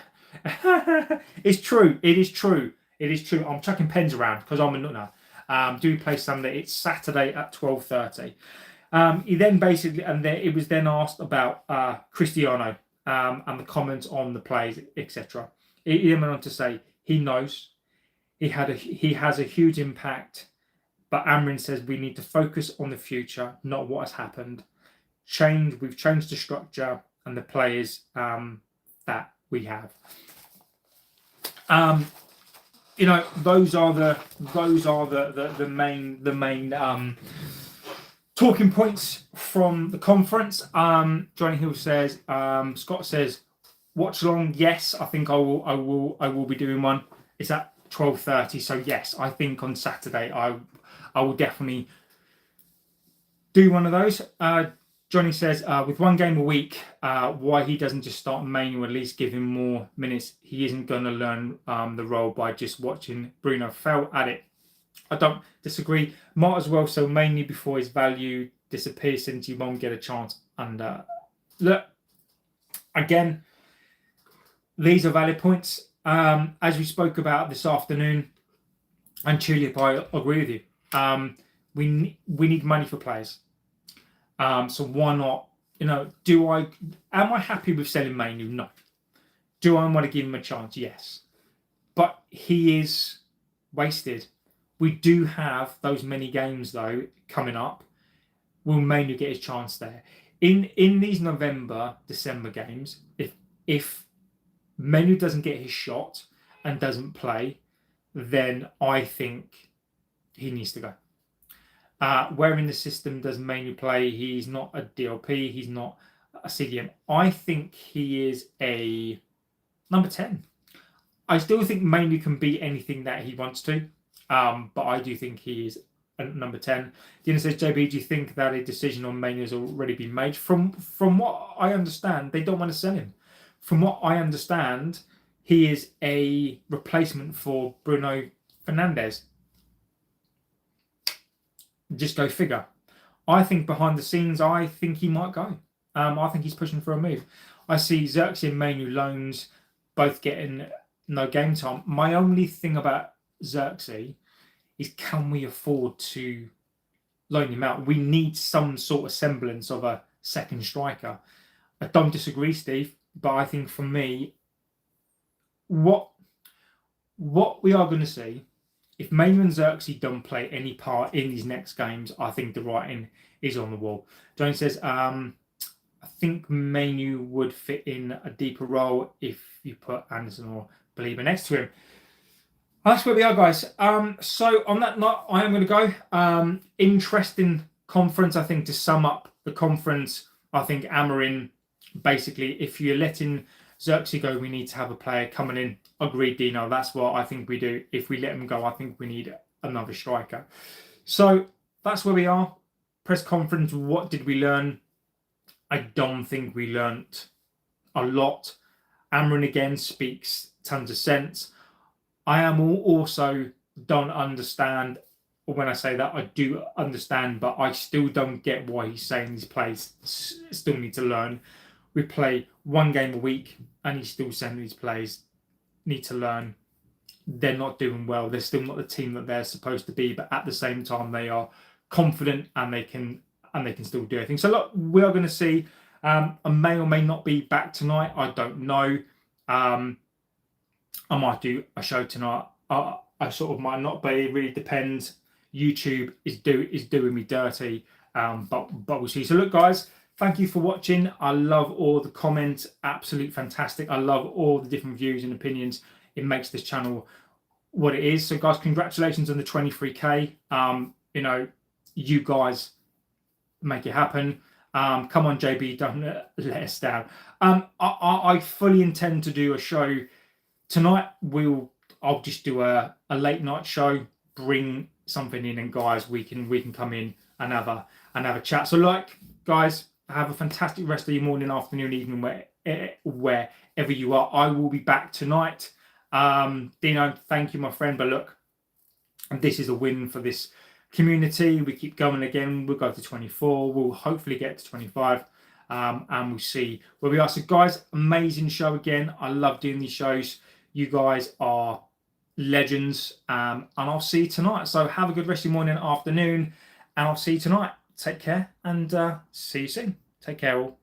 It's true. It is true. I'm chucking pens around because I'm a nutner. Do we play Sunday? It's Saturday at 12:30. He then basically, and then it was then asked about Cristiano and the comments on the plays, etc. He then went on to say he knows he has a huge impact, but Amorim says we need to focus on the future, not what has happened. We've changed the structure and the players that we have. Those are the main talking points from the conference. Johnny Hill says, Scott says, watch along. Yes, I think I will be doing one. It's at 12:30, so yes, I think on Saturday I will definitely do one of those. Johnny says, with 1 game a week, why he doesn't just start Manu, at least give him more minutes. He isn't going to learn the role by just watching Bruno fail at it. I don't disagree. Might as well sell Manu before his value disappears, since he won't get a chance. And look, again, these are valid points. As we spoke about this afternoon, and Tulip, I agree with you. We need money for players. So why not? Am I happy with selling Manu? No. Do I want to give him a chance? Yes. But he is wasted. We do have those many games though coming up. Will Manu get his chance there? In these November, December games, if Manu doesn't get his shot and doesn't play, then I think he needs to go. Where in the system does Manu play? He's not a DLP. He's not a CDM. I think he is a number 10. I still think Manu can be anything that he wants to, but I do think he is a number 10. Dina says, JB, do you think that a decision on Manu has already been made? From what I understand, they don't want to sell him. From what I understand, he is a replacement for Bruno Fernandes. Just go figure. I think behind the scenes, I think he might go. I think he's pushing for a move. I see Xerxes and Mainu loans both getting no game time. My only thing about Xerxes is, can we afford to loan him out? We need some sort of semblance of a second striker. I don't disagree, Steve, but I think for me, what we are going to see, if Mainu and Xerxes don't play any part in these next games, I think the writing is on the wall. Jones says, I think Mainu would fit in a deeper role if you put Anderson or Belieber next to him. That's where we are, guys. So on that note, I am going to go. Interesting conference, I think, to sum up the conference. I think Amorim, basically, if you're letting Xerxes go, we need to have a player coming in. Agreed, Dino. That's what I think we do. If we let him go, I think we need another striker. So that's where we are. Press conference. What did we learn? I don't think we learnt a lot. Amorim again speaks tons of sense. I am also don't understand. When I say that, I do understand, but I still don't get why he's saying these players still need to learn. We play one game a week, and he's still saying these players need to learn. They're not doing well. They're still not the team that they're supposed to be, but at the same time, they are confident and they can still do anything. So look, we are going to see. I may or may not be back tonight. I don't know. I might do a show tonight. I sort of might not, but it really depends. YouTube is doing me dirty, but we'll see. So look, guys, thank you for watching. I love all the comments. Absolute fantastic. I love all the different views and opinions. It makes this channel what it is. So guys, congratulations on the 23k. You know, you guys make it happen. Come on, JB, don't let us down. I fully intend to do a show tonight. I'll just do a late night show, bring something in, and guys, we can come in and have a chat. So like, guys, have a fantastic rest of your morning, afternoon, evening, wherever you are. I will be back tonight. Dino, thank you, my friend. But look, this is a win for this community. We keep going again. We'll go to 24. We'll hopefully get to 25. And we'll see where we are. So guys, amazing show again. I love doing these shows. You guys are legends. And I'll see you tonight. So have a good rest of your morning and afternoon. And I'll see you tonight. Take care and see you soon. Take care all.